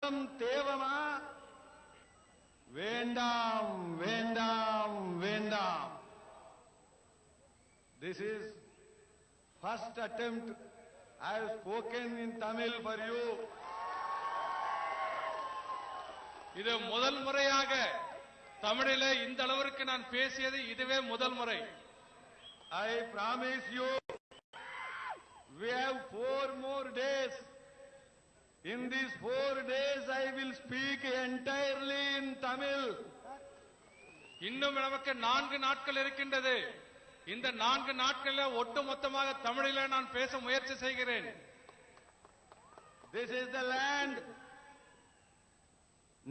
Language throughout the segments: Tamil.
தேவமா? வேண்டாம் வேண்டாம் வேண்டாம். This is first attempt I have spoken in Tamil for you. இது முதல் முறையாக தமிழிலே இந்த அளவிற்கு நான் பேசியது இதுவே முதல் முறை. I promise you we have 4 more days. In these 4 days I will speak entirely in Tamil. இன்னும் நமக்கு 4 நாட்கள் இருக்கின்றது. இந்த 4 நாட்களில் ஒட்டுமொத்தமாக தமிழிலே நான் பேச முயற்சி செய்கிறேன். This is the land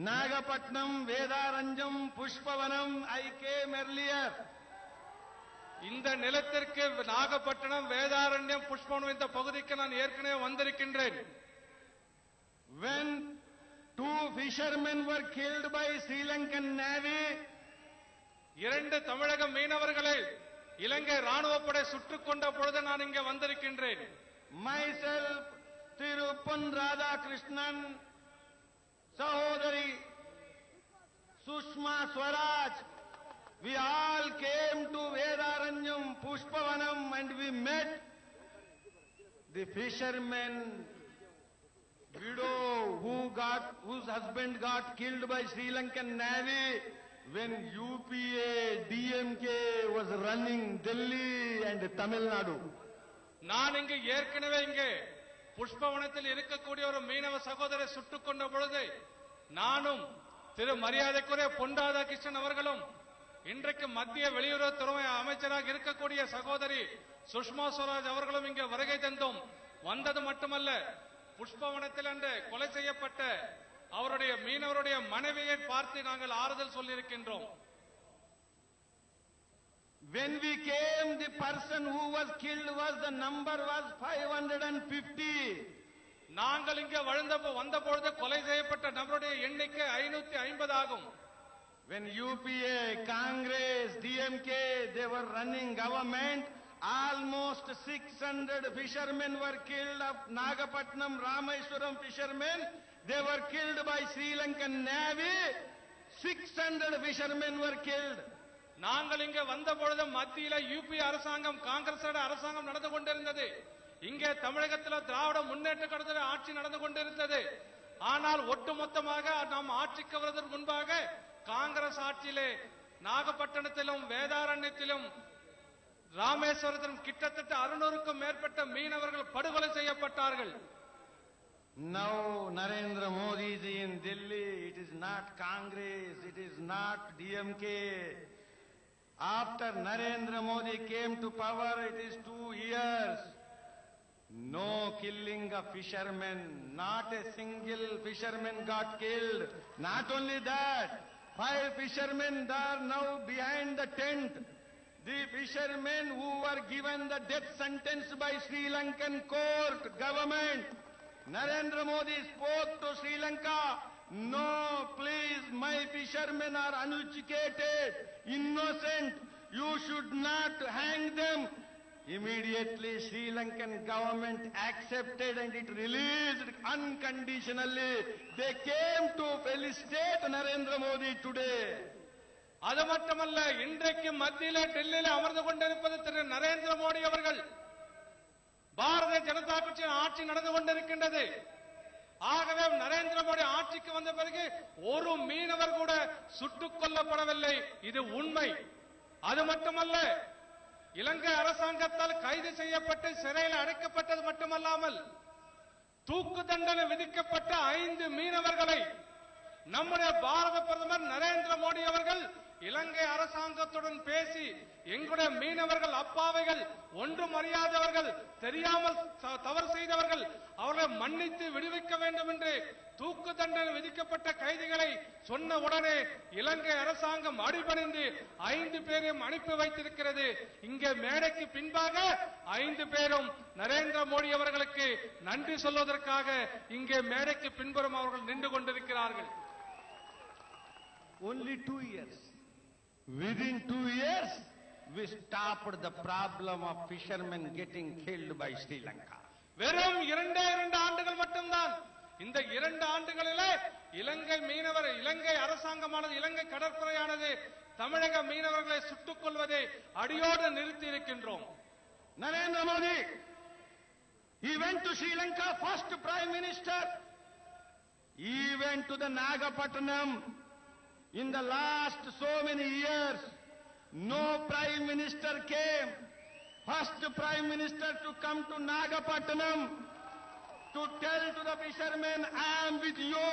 Nagapatnam, Vedaranjam, Pushpavanam. I came earlier. இந்த நிலத்திற்கு நாகப்பட்டினம், வேதாரண்யம், புஷ்பவனம் இந்த பகுதிக்கு நான் ஏற்கனவே வந்திருக்கின்றேன். When 2 fishermen were killed by Sri Lankan Navy, 2 தமிழக மீனவர்களை இலங்கை ராணுவப்படை சுட்டுக் கொண்ட பொழுது நான் இங்கே வந்திருக்கின்றேன். myself, Tiruppan Radhakrishnan, Sahodari Sushma Swaraj, we all came to Vedaranjam, Pushpavanam, and we met the fishermen widow whose husband got killed by Sri Lankan Navy when UPA DMK was running Delhi and Tamil Nadu. நான் இங்கு ஏற்கனவே இங்கே புஷ்பவனத்தில் இருக்கக்கூடிய ஒரு மீனவ சகோதரரை சுட்டுக் கொண்ட பொழுது நானும் திரு மரியாதைக்குரிய பொன் ராதாகிருஷ்ணன் அவர்களும் இன்றைக்கு மத்திய வெளியுறவுத்துறை அமைச்சராக இருக்கக்கூடிய சகோதரி சுஷ்மா ஸ்வராஜ் அவர்களும் இங்கே வருகை தந்தோம். வந்தது மட்டுமல்ல, புஷ்பவனத்தில் அன்று கொலை செய்யப்பட்ட அவருடைய மீனவருடைய மனைவியை பார்த்து நாங்கள் ஆறுதல் சொல்லியிருக்கின்றோம். When we came, the person who was killed the number was 550. நாங்கள் இங்கே வந்த பொழுது கொலை செய்யப்பட்ட நபருடைய எண்ணிக்கை 550 ஆகும். When UPA, Congress, DMK, they were running government, almost 600 fishermen were killed of Nagapatnam, Rameswaram fishermen. They were killed by Sri Lankan Navy. 600 fishermen were killed. நாங்கள் இங்கே வந்த பொழுது மத்தியில யூபி அரசாங்கம், காங்கிரஸ் அரசாங்கம் நடந்து கொண்டிருந்தது. இங்கே தமிழகத்தில் திராவிட முன்னேற்ற கழக ஆட்சி நடந்து கொண்டிருந்தது. ஆனால் ஒட்டுமொத்தமாக நாம் ஆட்சிக்கு வருவதற்கு முன்பாக காங்கிரஸ் ஆட்சியிலே நாகப்பட்டினத்திலும் வேதாரண்யத்திலும் ராமேஸ்வரத்திலும் கிட்டத்தட்ட 600க்கும் மேற்பட்ட மீனவர்கள் படுகொலை செய்யப்பட்டார்கள். Now Narendra Modi ji in Delhi, it is not Congress, it is not DMK. After Narendra Modi came to power, it is 2 years. No killing of fishermen, not a single fisherman got killed. Not only that, 5 fishermen are now behind the tent. The fishermen who were given the death sentence by Sri Lankan court government. Narendra Modi spoke to Sri Lanka. No, please, my fishermen are uneducated, innocent. You should not hang them. Immediately Sri Lankan government accepted and it released unconditionally. They came to felicitate Narendra Modi today. அது மட்டுமல்ல, இன்றைக்கு மத்தியிலே டெல்லியிலே அமர்ந்து கொண்டிருப்பது திரு நரேந்திர மோடி அவர்கள். பாரதிய ஜனதா கட்சியின் ஆட்சி நடந்து கொண்டிருக்கின்றது. ஆகவே நரேந்திர மோடி ஆட்சிக்கு வந்த பிறகு ஒரு மீனவர் கூட சுட்டுக் கொல்லப்படவில்லை. இது உண்மை. அது மட்டுமல்ல, இலங்கை அரசாங்கத்தால் கைது செய்யப்பட்டு சிறையில் அடைக்கப்பட்டது மட்டுமல்லாமல் தூக்கு தண்டனை விதிக்கப்பட்ட 5 மீனவர்களை நம்முடைய பாரத பிரதமர் நரேந்திர மோடி அவர்கள் இலங்கை அரசாங்கத்துடன் பேசி எங்களுடைய மீனவர்கள் அப்பாவைகள், ஒன்றும் அறியாதவர்கள், தெரியாமல் தவறு செய்தவர்கள், அவர்களை மன்னித்து விடுவிக்க வேண்டும் என்று தூக்கு தண்டனை விதிக்கப்பட்ட கைதிகளை சொன்ன உடனே இலங்கை அரசாங்கம் அடிபணிந்து 5 பேரையும் அனுப்பி வைத்திருக்கிறது. இங்கே மேடைக்கு பின்பாக 5 பேரும் நரேந்திர மோடி அவர்களுக்கு நன்றி சொல்வதற்காக இங்கே மேடைக்கு பின்புறம் அவர்கள் நின்று கொண்டிருக்கிறார்கள். Only 2 years. Within 2 years, we stopped the problem of fishermen getting killed by Sri Lanka. வெறும் 2 ஆண்டுகள் மட்டும்தான் இந்த 2 ஆண்டுகளிலே இலங்கை அரசாங்கமானது, இலங்கை கடற்படையானது தமிழக மீனவர்களை சுட்டுக் கொள்வதை அடியோடு நிறுத்தி இருக்கின்றோம். Narendra Modi, he went to Sri Lanka, first Prime Minister. He went to the Nagapattinam. In the last so many years, no Prime Minister came. First Prime Minister to come to Nagapattinam to tell to the fishermen, I am with you.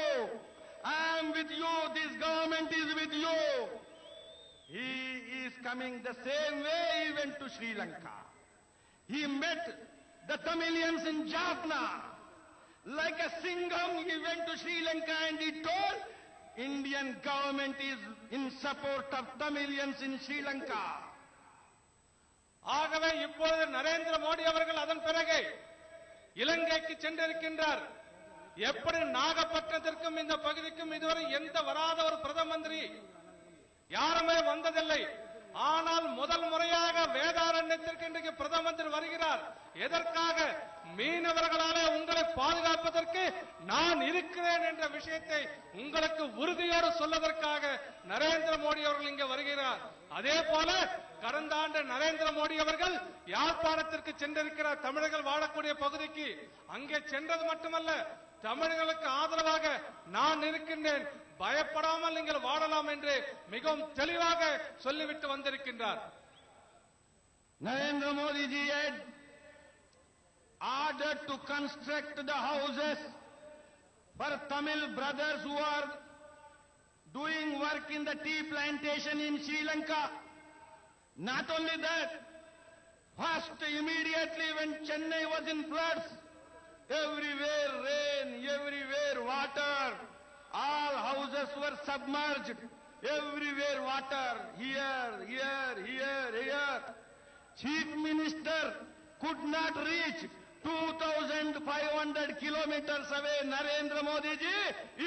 I am with you. This government is with you. He is coming the same way he went to Sri Lanka. He met the Tamilians in Jaffna. Like a Singham, he went to Sri Lanka and he told, Indian government is in support of Tamilians in Sri Lanka. ஆகவே இப்பொழுது நரேந்திர மோடி அவர்கள் அதன் பிறகு இலங்கைக்கு சென்றிருக்கின்றார். எப்படி நாகப்பட்டினத்திற்கும் இந்த பகுதிக்கும் இதுவரை எந்த வராத ஒரு பிரதம மந்திரி யாருமே வந்ததில்லை. ஆனால் முதல் முறையாக வேதாரண்யத்திற்கு இன்றைக்கு பிரதம மந்திரி வருகிறார். எதற்காக? மீனவர்களாலே உங்களை பாதுகாப்பதற்கு நான் இருக்கிறேன் என்ற விஷயத்தை உங்களுக்கு உறுதியோடு சொல்வதற்காக நரேந்திர மோடி அவர்கள் இங்கே வருகிறார். அதே போல கடந்த ஆண்டு நரேந்திர மோடி அவர்கள் யாழ்ப்பாணத்திற்கு சென்றிருக்கிறார், தமிழர்கள் வாழக்கூடிய பகுதிக்கு. அங்கே சென்றது மட்டுமல்ல, தமிழர்களுக்கு ஆதரவாக நான் இருக்கின்றேன், பயப்படாமல் நீங்கள் வாழலாம் என்று மிகவும் தெளிவாக சொல்லிவிட்டு வந்திருக்கின்றார். Narendra Modi ji had ordered to construct the houses for Tamil brothers who are doing work in the tea plantation in Sri Lanka. Not only that, first immediately when Chennai was in floods, everywhere rain, everywhere water, all houses were submerged, everywhere water, here. Chief Minister could not reach 2,500 kilometers away. Narendra Modi ji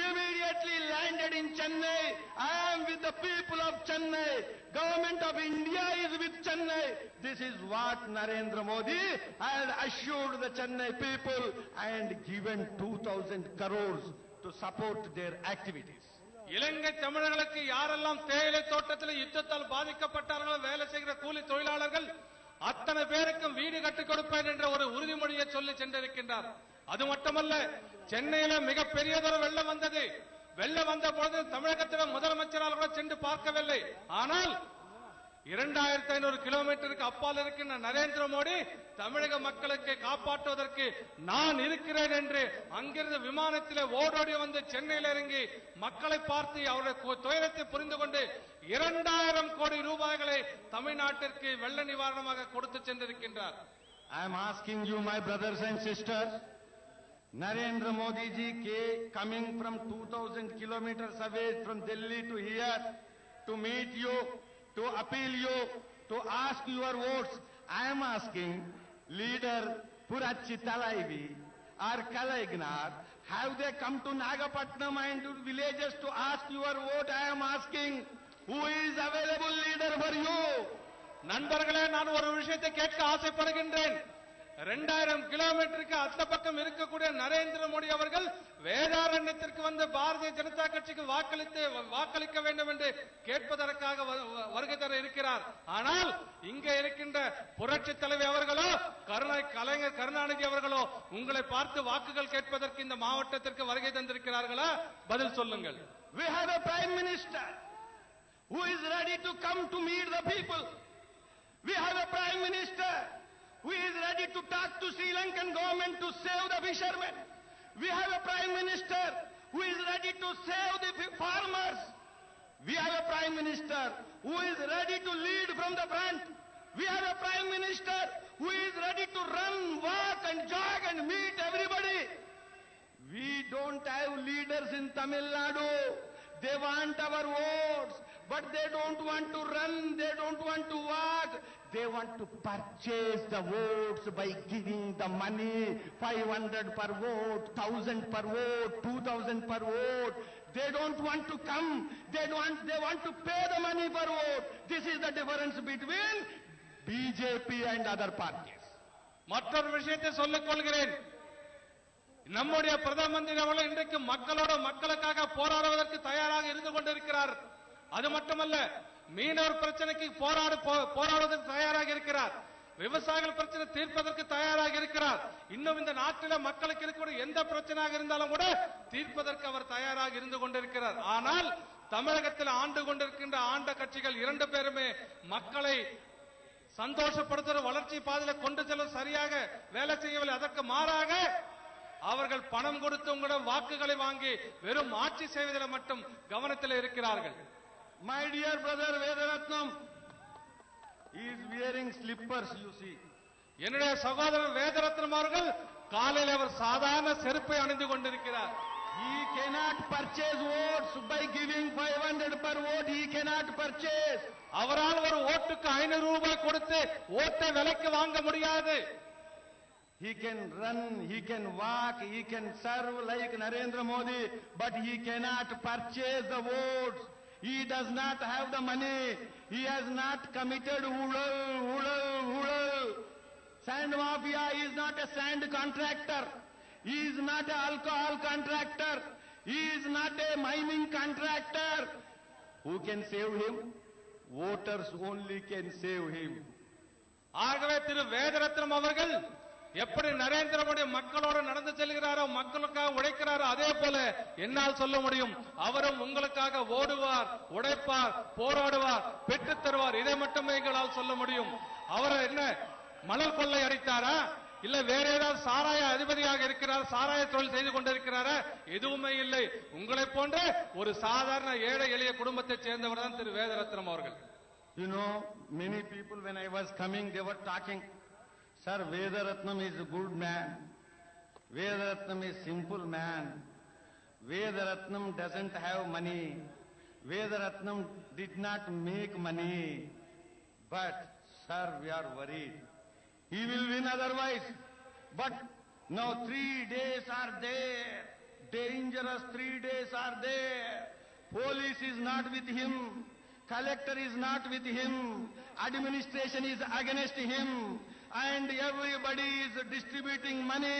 immediately landed in Chennai. I am with the people of Chennai. Government of India is with Chennai. This is what Narendra Modi had assured the Chennai people and given 2,000 crores to support their activities. இலங்கை தமிழர்களுக்கு யாரெல்லாம் தேயிலை தோட்டத்தில் யுத்தத்தால் பாதிக்கப்பட்டார்களோ, வேலை செய்கிற கூலி தொழிலாளர்கள் அத்தனை பேருக்கும் வீடு கட்டிக் கொடுப்பேன் என்ற ஒரு உறுதிமொழியை சொல்லி சென்றிருக்கின்றார். அது மட்டுமல்ல, சென்னையில மிகப்பெரியதொரு வெள்ளம் வந்தது. வெள்ளம் வந்த பொழுது தமிழகத்தில் முதலமைச்சரால் கூட சென்று பார்க்கவில்லை. ஆனால் 2500 கிலோமீட்டருக்கு அப்பால் இருக்கின்ற நரேந்திர மோடி தமிழக மக்களுக்கு காப்பாற்றுவதற்கு நான் இருக்கிறேன் என்று அங்கிருந்து விமானத்திலே ஓடோடி வந்து சென்னையில் இறங்கி மக்களை பார்த்து அவருடைய துயரத்தை புரிந்து கொண்டு 2000 கோடி ரூபாய்களை தமிழ்நாட்டிற்கு வெள்ள நிவாரணமாக கொடுத்து சென்றிருக்கின்றார். I am asking you, my brothers and sisters, Narendra Modi ji coming from 2,000 kilometers away from Delhi to here to meet you, to appeal you, to ask your votes. I am asking leader Purachi Talaivi or Kalaignar, have they come to Nagapattinam and to villages to ask your vote? I am asking, who is available leader for you? நண்பர்களே, நான் ஒரு விஷயத்தை கேட்க ஆசைப்படுகின்றேன். 2000 கிலோமீட்டருக்கு அந்த பக்கம் இருக்கக்கூடிய நரேந்திர மோடி அவர்கள் வேதாரண்யத்திற்கு வந்து பாரதிய ஜனதா கட்சிக்கு வாக்களிக்க வேண்டும் என்று கேட்பதற்காக வருகை தர இருக்கிறார். ஆனால் இங்கே இருக்கின்ற புரட்சி தலைவி அவர்களோ, கலைஞர் கருணாநிதி அவர்களோ உங்களை பார்த்து வாக்குகள் கேட்பதற்கு இந்த மாவட்டத்திற்கு வருகை தந்திருக்கிறார்களா? பதில் சொல்லுங்கள். We have a prime minister who is ready to come to meet the people. We have a prime minister who is ready to talk to Sri Lankan government to save the fishermen. We have a prime minister who is ready to save the farmers. We have a prime minister who is ready to lead from the front. We have a prime minister who is ready to run, walk and jog and meet everybody. We don't have leaders in Tamil Nadu. They want our votes, but they don't want to run, they don't want to walk. They want to purchase the votes by giving the money, 500 per vote, 1000 per vote, 2000 per vote. They don't want to come. They want to pay the money for vote. This is the difference between BJP and other parties. மற்றொரு விஷயத்தை சொல்லிக் கொள்கிறேன். நம்முடைய பிரதம மந்திரி அவர்கள் இன்றைக்கு மக்களோட மக்களுக்காக போராடுவதற்கு தயாராக இருந்து கொண்டிருக்கிறார். அது மட்டுமல்ல, மீனவர் பிரச்சனைக்கு போராடுவதற்கு தயாராக இருக்கிறார். விவசாயிகள் பிரச்சனை தீர்ப்பதற்கு தயாராக இருக்கிறார். இன்னும் இந்த நாட்டில் மக்களுக்கு இருக்கிற எந்த பிரச்சனையாக இருந்தாலும் கூட தீர்ப்பதற்கு அவர் தயாராக இருந்து கொண்டிருக்கிறார். ஆனால் தமிழகத்தில் ஆண்டு கொண்டிருக்கின்ற ஆண்ட கட்சிகள் இரண்டு பேருமே மக்களை சந்தோஷப்படுத்துகிற வளர்ச்சி பாதையில கொண்டு செல்ல சரியாக வேலை செய்யவில்லை. அதற்கு மாறாக அவர்கள் பணம் கொடுத்து உங்களிடம் வாக்குகளை வாங்கி வெறும் ஆட்சி செய்வதில் மட்டும் கவனத்தில் இருக்கிறார்கள். My dear brother Vedaratnam, he is wearing slippers, you see. என்னுடைய சகோதரர் வேதரத்னம் அவர்கள் காலையில் அவர் சாதாரண செருப்பை அணிந்து கொண்டிருக்கிறார். He cannot purchase votes by giving 500 per vote. He cannot purchase. அவரால் ஒரு ஓட்டுக்கு 500 ரூபாய் கொடுத்து ஓட்டை விலைக்கு வாங்க முடியாது. He can run, he can walk, he can serve like Narendra Modi, but he cannot purchase the votes. He does not have the money. He has not committed udal. Sand mafia is not a sand contractor. He is not an alcohol contractor. He is not a mining contractor. Who can save him? Voters only can save him. ஆகவே திரு வேதரத்னம் அவர்கள் எப்படி நரேந்திர மோடி மக்களோடு நடந்து செல்கிறாரோ, மக்களுக்காக உழைக்கிறாரோ, அதே போல என்னால் சொல்ல முடியும். அவரும் உங்களுக்காக ஓடுவார், உழைப்பார், போராடுவார், பெற்றுத் தருவார். இதை மட்டுமே எங்களால் சொல்ல முடியும். அவர் என்ன மணல் கொள்ளை அடித்தாரா, இல்ல வேற ஏதாவது சாராய அதிபதியாக இருக்கிறார், சாராய தொழில் செய்து கொண்டிருக்கிறாரா? எதுவுமே இல்லை. உங்களை போன்ற ஒரு சாதாரண ஏழை எளிய குடும்பத்தைச் சேர்ந்தவர் தான் திரு வேதரத்னம் அவர்கள். You know, many people when I was coming, they were talking, Sir, Vedaratnam is a good man. Vedaratnam is simple man. Vedaratnam doesn't have money. Vedaratnam did not make money. But, sir, we are worried. He will win otherwise. But now 3 days are there. Dangerous 3 days are there. Police is not with him. Collector is not with him. Administration is against him. And everybody is distributing money.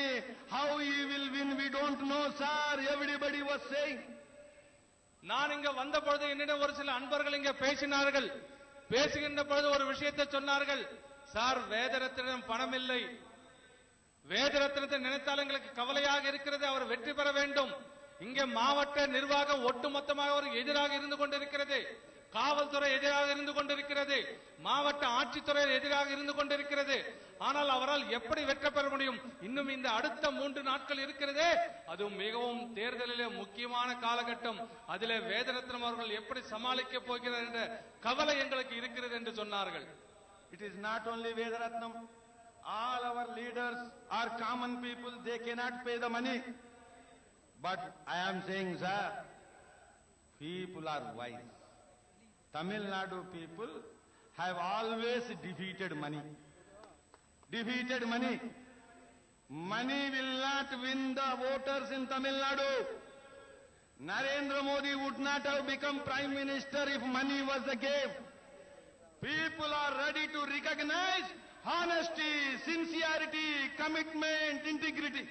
How he will win, we don't know, sir. Everybody was saying. நான் இங்க வந்த பொழுது என்னிடம் ஒரு சில அன்பர்கள் இங்க பேசினார்கள். பேசுகின்ற பொழுது ஒரு விஷயத்தை சொன்னார்கள். சார், வேதரத்னம் பணம் இல்லை. வேதரத்னத்தை நினைத்தால் எங்களுக்கு கவலையாக இருக்கிறது. அவர் வெற்றி பெற வேண்டும். இங்கே மாவட்ட நிர்வாகம் ஒட்டுமொத்தமாக ஒரு எதிராக இருந்து கொண்டிருக்கிறது. காவல்துறை எதிராக இருந்து கொண்டிருக்கிறது. மாவட்ட ஆட்சித்துறை எதிராக இருந்து கொண்டிருக்கிறது. ஆனால் அவரால் எப்படி வெற்றி பெற முடியும்? இன்னும் இந்த அடுத்த 3 நாட்கள் இருக்கிறதே, அது மிகவும் தேர்தலிலே முக்கியமான காலகட்டம். அதிலே வேதரத்னம் அவர்கள் எப்படி சமாளிக்க போகிறார் என்ற கவலை எங்களுக்கு இருக்கிறது என்று சொன்னார்கள். It is not only Vedaratnam. All our leaders are common people. They cannot pay the money. But I am saying, sir, people are wise. Tamil Nadu people have always defeated money. Defeated money. Money will not win the voters in Tamil Nadu. Narendra Modi would not have become Prime Minister if money was the game. People are ready to recognize honesty, sincerity, commitment, integrity.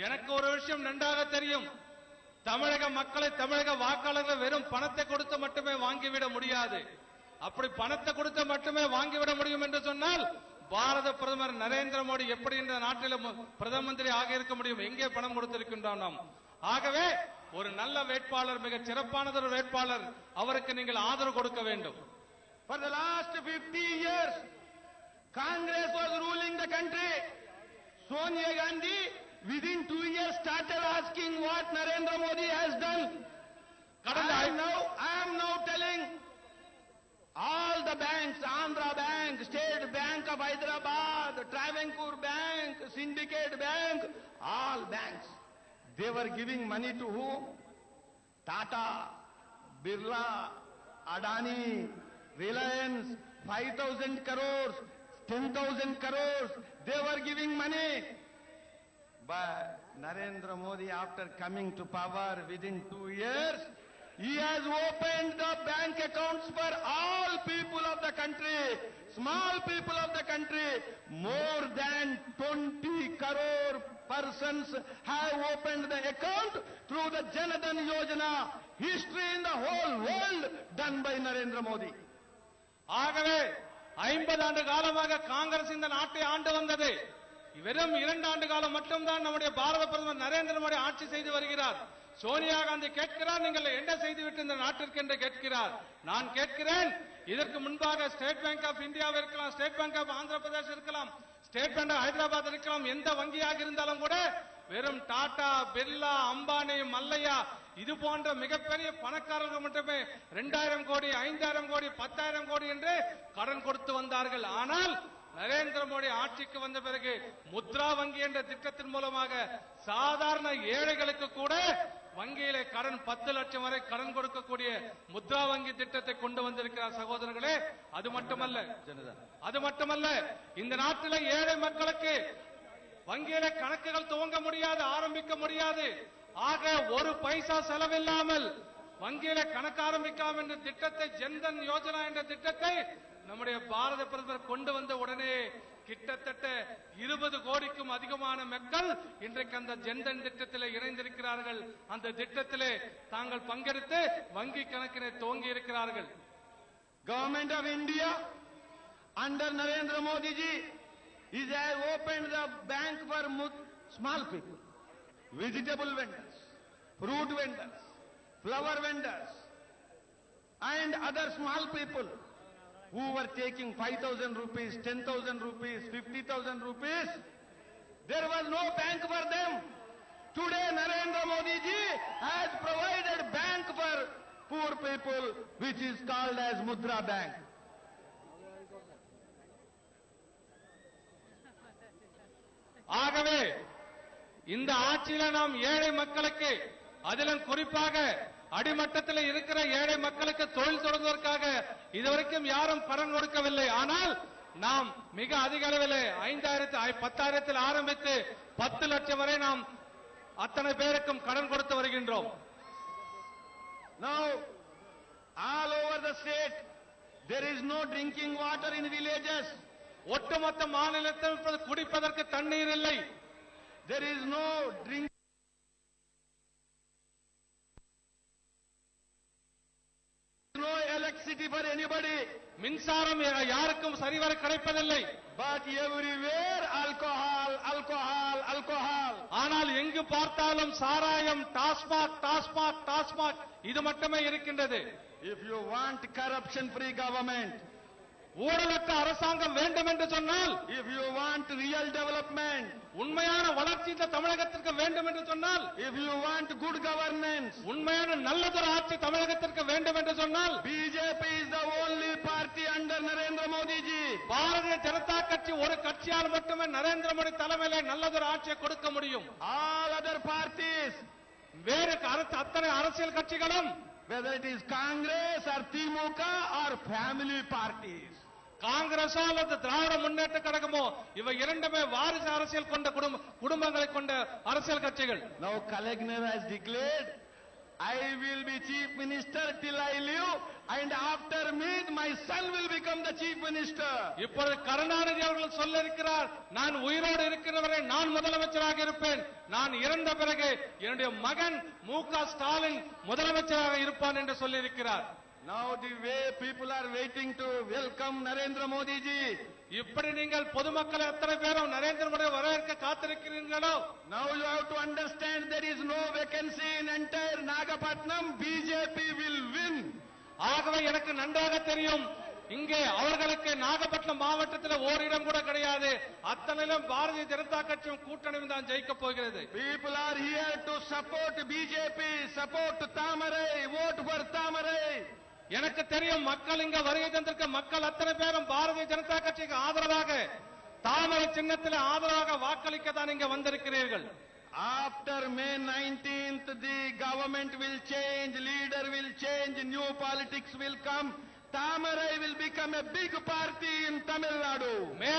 எனக்கு ஒரு விஷயம் நன்றாக தெரியும். தமிழக மக்களை, தமிழக வாக்காளர்கள் வெறும் பணத்தை கொடுத்து மட்டுமே வாங்கிவிட முடியாது. அப்படி பணத்தை கொடுத்து மட்டுமே வாங்கிவிட முடியும் என்று சொன்னால் பாரத பிரதமர் நரேந்திர மோடி எப்படி இந்த நாட்டில் பிரதம மந்திரி ஆக இருக்க முடியும்? எங்கே பணம் கொடுத்திருக்கின்றோம் நாம்? ஆகவே ஒரு நல்ல வேட்பாளர், மிக சிறப்பானதொரு வேட்பாளர், அவருக்கு நீங்கள் ஆதரவு கொடுக்க வேண்டும். For the last 50 years, Congress was ruling the country. Sonia Gandhi, within 2 years, started asking what Narendra Modi has done. I am now telling all the banks, Andhra Bank, State Bank of Hyderabad, Travancore Bank, Syndicate Bank, all banks, they were giving money to whom? Tata, Birla, Adani, Reliance, 5,000 crores, 10,000 crores, they were giving money. But Narendra Modi, after coming to power within 2 years, he has opened the bank accounts for all people of the country, small people of the country. More than 20 crore persons have opened the account through the Jan Dhan Yojana. History in the whole world done by Narendra Modi. ஆகவே 50 ஆண்டு காலமாக காங்கிரஸ் இந்த நாட்டை ஆண்டு வந்தது. வெறும் 2 ஆண்டு காலம் மட்டும்தான் நம்முடைய பாரத பிரதமர் நரேந்திர மோடி ஆட்சி செய்து வருகிறார். சோனியா காந்தி கேட்கிறார், நீங்கள் என்ன செய்துவிட்டு இந்த நாட்டிற்கு என்று கேட்கிறார். நான் கேட்கிறேன், இதற்கு முன்பாக ஸ்டேட் பேங்க் ஆஃப் இந்தியா இருக்கலாம், State Bank of Andhra Pradesh இருக்கலாம், ஸ்டேட் பேங்க் ஆஃப் ஹைதராபாத் இருக்கலாம், எந்த வங்கியாக இருந்தாலும் கூட வெறும் டாடா, பிர்லா, அம்பானி, மல்லையா இது போன்ற மிகப்பெரிய பணக்காரர்கள் மட்டுமே 2000 கோடி, 5000 கோடி, 10,000 கோடி என்று கடன் கொடுத்து வந்தார்கள். ஆனால் நரேந்திர மோடி ஆட்சிக்கு வந்த பிறகு முத்ரா வங்கி என்ற திட்டத்தின் மூலமாக சாதாரண ஏழைகளுக்கு கூட வங்கியிலே கடன் 10 லட்சம் வரை கடன் கொடுக்கக்கூடிய முத்ரா வங்கி திட்டத்தை கொண்டு வந்திருக்கிறார் சகோதரர்களே. அது மட்டுமல்ல இந்த நாட்டில் ஏழை மக்களுக்கு வங்கியிலே கணக்குகள் துவங்க முடியாது, ஆரம்பிக்க முடியாது. ஆக ஒரு பைசா செலவில்லாமல் வங்கியிலே கணக்கு ஆரம்பிக்கலாம் என்ற திட்டத்தை, ஜன்தன் யோஜனா என்ற திட்டத்தை நம்முடைய பாரத பிரதமர் கொண்டு வந்த உடனே கிட்டத்தட்ட 20 கோடிக்கும் அதிகமான மக்கள் இன்றைக்கு அந்த ஜன்தன் திட்டத்திலே இணைந்திருக்கிறார்கள். அந்த திட்டத்திலே தாங்கள் பங்கெடுத்து வங்கி கணக்கினை துவங்கி இருக்கிறார்கள். Government of India under Narendra Modi ji is have opened the bank for small people, vegetable vendors, fruit vendors, flower vendors, and other small people who were taking 5,000 rupees, 10,000 rupees, 50,000 rupees. There was no bank for them. Today Narendra Modi ji has provided bank for poor people, which is called as Mudra Bank. ஆகவே இந்த ஆட்சியில நாம் ஏழை மக்களுக்கு, அதிலும் குறிப்பாக அடிமட்டத்தில் இருக்கிற ஏழை மக்களுக்கு தொழில் தொடங்குவதற்காக இதுவரைக்கும் யாரும் கடன் கொடுக்கவில்லை. ஆனால் நாம் மிக அதிக அளவில் 10,000 ஆரம்பித்து 10 லட்சம் வரை நாம் அத்தனை பேருக்கும் கடன் கொடுத்து வருகின்றோம். Now all over the state there is no drinking water in villages. ஒட்டுமொத்த மாநிலத்தில் குடிப்பதற்கு தண்ணீர் இல்லை. There is no drink. No electricity for anybody. மின்சாரம் யாருக்கும் சரிவர கிடைப்பதில்லை. But everywhere alcohol, alcohol, alcohol. ஆனால் எங்கு பார்த்தாலும் சாராயம், டாஸ்மாக் இது மட்டுமே இருக்கின்றது. If you want corruption free government, ஊழலற்ற அரசாங்கம் வேண்டும் என்று சொன்னால், if you want real development, உண்மையான வளர்ச்சி இந்த தமிழகத்திற்கு வேண்டும் என்று சொன்னால், if you want good governance, உண்மையான நல்லதொரு ஆட்சி தமிழகத்திற்கு வேண்டும் என்று சொன்னால், BJP is the only party under Narendra Modi ji. Bharatiya Janata கட்சி ஒரு கட்சியால் மட்டுமே நரேந்திர மோடி தலைமையிலே நல்லதொரு ஆட்சியை கொடுக்க முடியும். All other parties, வேறு அத்தனை அரசியல் கட்சிகளும், whether it is Congress or Timuka or family parties, காங்கிரஸோ அல்லது திராவிட முன்னேற்ற கழகமோ, இவை இரண்டுமே வாரிசு அரசியல் கொண்ட குடும்பங்களை கொண்ட அரசியல் கட்சிகள். Now Kalagner has declared, I will be chief minister till I live, and after me my son will become the chief minister. இப்பொழுது கருணாநிதி அவர்கள் சொல்ல இருக்கிறார், நான் உயிரோடு இருக்கிறவரை நான் முதலமைச்சராக இருப்பேன், நான் இறந்த பிறகு என்னுடைய மகன் மு.க. ஸ்டாலின் முதலமைச்சராக இருப்பான் என்று சொல்லி இருக்கிறார். Now the way people are waiting to welcome Narendra Modi ji, இப்படி நீங்கள் பொதுமக்கள் எத்தனை பேரும் நரேந்திர மோடி வரவேற்க காத்திருக்கிறீர்களோ, now you have to understand there is no vacancy in entire Nagapatnam. BJP will win. ஆகவே எனக்கு நன்றாக தெரியும், இங்கே அவர்களுக்கு நாகப்பட்டினம் மாவட்டத்தில் ஓரிடம் கூட கிடையாது. அத்தனையிலும் பாரதிய ஜனதா கட்சியும் கூட்டணியும் தான் ஜெயிக்க போகிறது. People are here to support BJP, support Tamarai, vote for Tamarai. எனக்கு தெரியும், மக்கள் இங்க வருகை தந்திருக்க மக்கள் அத்தனை பேரும் பாரதிய ஜனதா கட்சிக்கு ஆதரவாக, தாமரை சின்னத்தில் ஆதரவாக வாக்களிக்க தான் இங்க வந்திருக்கிறீர்கள். After May 19th, the government will change, leader will change, new politics will come. Tamarai will become a big party in Tamil Nadu. மே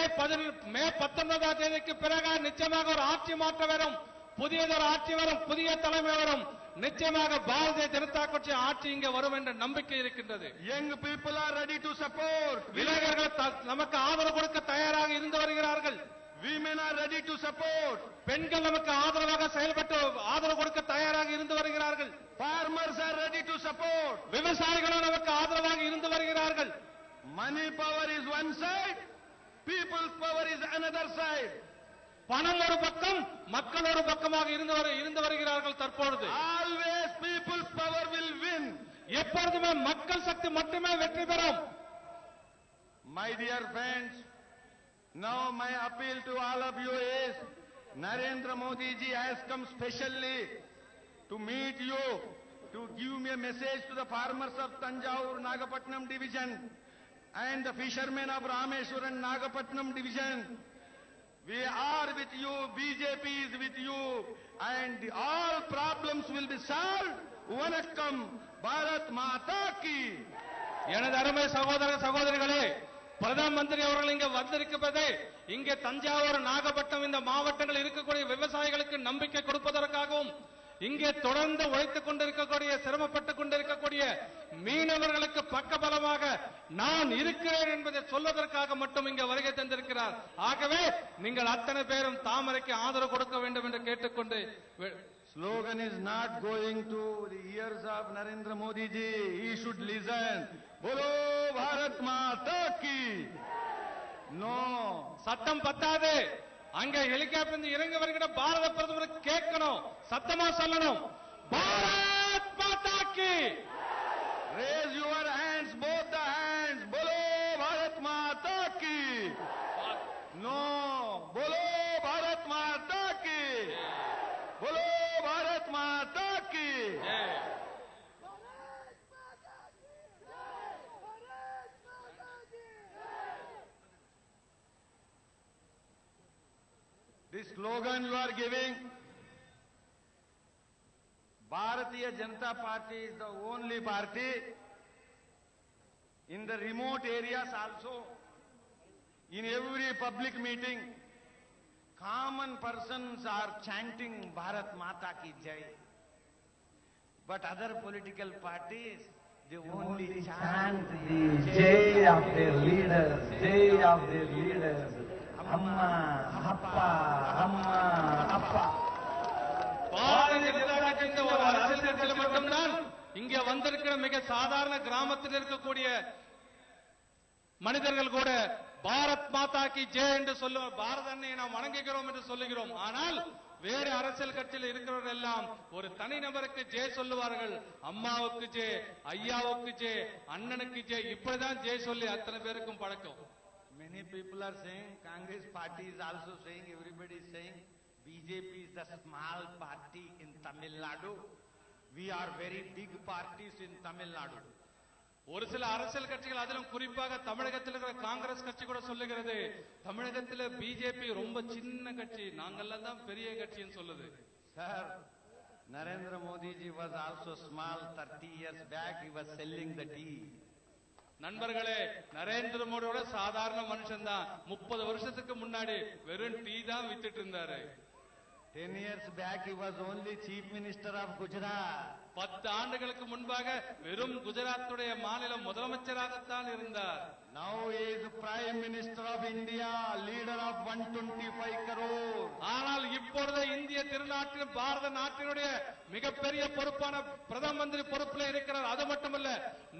19ஆம் தேதிக்கு பிறகு நிச்சயமாக ஒரு ஆட்சி மாற்றம் வரும், புதியதொரு ஆட்சி வரும், புதிய தலைமை வரும். நிச்சயமாக பாரதிய ஜனதா கட்சி ஆட்சி இங்க வரும் என்ற நம்பிக்கை இருக்கின்றது. Young people are ready to support. இளைஞர்கள் நமக்கு ஆதரவு கொடுக்க தயாராக இருந்து வருகிறார்கள். Women are ready to support. பெண்கள் நமக்கு ஆதரவாக செயல்பட்டு ஆதரவு கொடுக்க தயாராக இருந்து வருகிறார்கள். Farmers are ready to support. விவசாயிகளும் நமக்கு ஆதரவாக இருந்து வருகிறார்கள். Money power is one side, people's power is another side. பணம் ஒரு பக்கம், மக்கள் ஒரு பக்கமாக இருந்து வருகிறார்கள். தற்பொழுது Always people's power will win. எப்பொழுதுமே மக்கள் சக்தி மட்டுமே வெற்றி பெறும். My dear friends, now my appeal to all of you is, Narendra Modi ji has come specially to meet you, to give me a message to the farmers of Tanjavur Nagapattinam division and the fishermen of Rameshwaram Nagapattinam division. We are with you, BJP is with you, and all problems will be solved. Vanakkam, Bharat Mata ki. எனது அருமை சகோதர சகோதரிகளே, பிரதம மந்திரி அவர்கள் இங்கே வந்திருப்பது இங்கே தஞ்சாவூர், நாகப்பட்டினம் இந்த மாவட்டங்களில் இருக்கக்கூடிய விவசாயிகளுக்கு நம்பிக்கை கொடுப்பதற்காகவும், இங்கே தொடர்ந்து உழைத்துக் கொண்டிருக்கக்கூடிய, சிரமப்பட்டுக் கொண்டிருக்கக்கூடிய மீனவர்களுக்கு பக்கபலமாக நான் இருக்கிறேன் என்பதை சொல்வதற்காக மட்டும் இங்கே வருகை தந்திருக்கிறார். ஆகவே நீங்கள் அத்தனை பேரும் தாமரைக்கு ஆதரவு கொடுக்க வேண்டும் என்று கேட்டுக்கொண்டு, Slogan is not going to the ears of Narendra Modi ji. He should listen. Bolo Bharat Mata ki. No. சத்தம் பத்தாது. அங்க ஹெலிகாப்டர் இறங்க வருகிற பாரத பிரதமர் கேட்கணும், சத்தமா சொல்லணும். பாரத் மாதா கி. Raise your hands, both the hands. Bolo Bharat Mata ki. No. Bolo Bharat Mata ki. Bolo Bharat Mata ki. This slogan you are giving, Bharatiya Janata Party is the only party in the remote areas also, in every public meeting, common persons are chanting Bharat Mata ki Jai. But other political parties, they only chant the Jai of their leaders, Jai of their leaders. Amma, Appa, Amma, Appa. Bharatiya Janata கட்சி ஒரு அரசியல் கட்சியில் மட்டும்தான் இங்கே வந்திருக்கிற மிக சாதாரண கிராமத்தில் இருக்கக்கூடிய மனிதர்கள் கூட பாரத் மாதா கி ஜெய் என்று சொல்லுவார். பாரத அன்னையை நாம் வணங்குகிறோம் என்று சொல்லுகிறோம். ஆனால் வேறு அரசியல் கட்சியில் இருக்கிறவர்கள் எல்லாம் ஒரு தனிநபருக்கு ஜெய் சொல்லுவார்கள். அம்மாவுக்கு ஜெய், ஐயாவுக்கு ஜெய், அண்ணனுக்கு ஜெய், இப்படிதான் ஜெய் சொல்லி அத்தனை பேருக்கும் பழக்கம். Many people are saying, Congress party is also saying, everybody is saying, BJP is the small party in Tamil Nadu. We are very big parties in Tamil Nadu. ஒரு சில அரசியல் கட்சிகள், அதிலும் குறிப்பாக தமிழகத்தில் இருக்கிற காங்கிரஸ் கட்சி கூட சொல்லுகிறது, தமிழகத்தில் பிஜேபி ரொம்ப சின்ன கட்சி, நாங்கெல்லாம் தான் பெரிய கட்சின்னு சொல்லுது. Sir, Narendra Modi ji was also small 30 years back. He was selling the tea. நண்பர்களே, நரேந்திர மோடியோட சாதாரண மனுஷன் தான். 30 வருஷத்துக்கு முன்னாடி வெறும் டீ தான் வித்துட்டு இருந்தாரு. 10 years back he was only chief minister of Gujarat. 10 ஆண்டுகளுக்கு முன்பாக வெறும் குஜராத்துடைய மாநில முதலமைச்சராகத்தான் இருந்தார். Now he is prime minister of India, leader of 125 crore. ஆனால் இப்பொழுது இந்திய திருநாட்டின், பாரத நாட்டினுடைய மிகப்பெரிய பொறுப்பான பிரதம மந்திரி பொறுப்பில் இருக்கிறார். அது மட்டுமல்ல,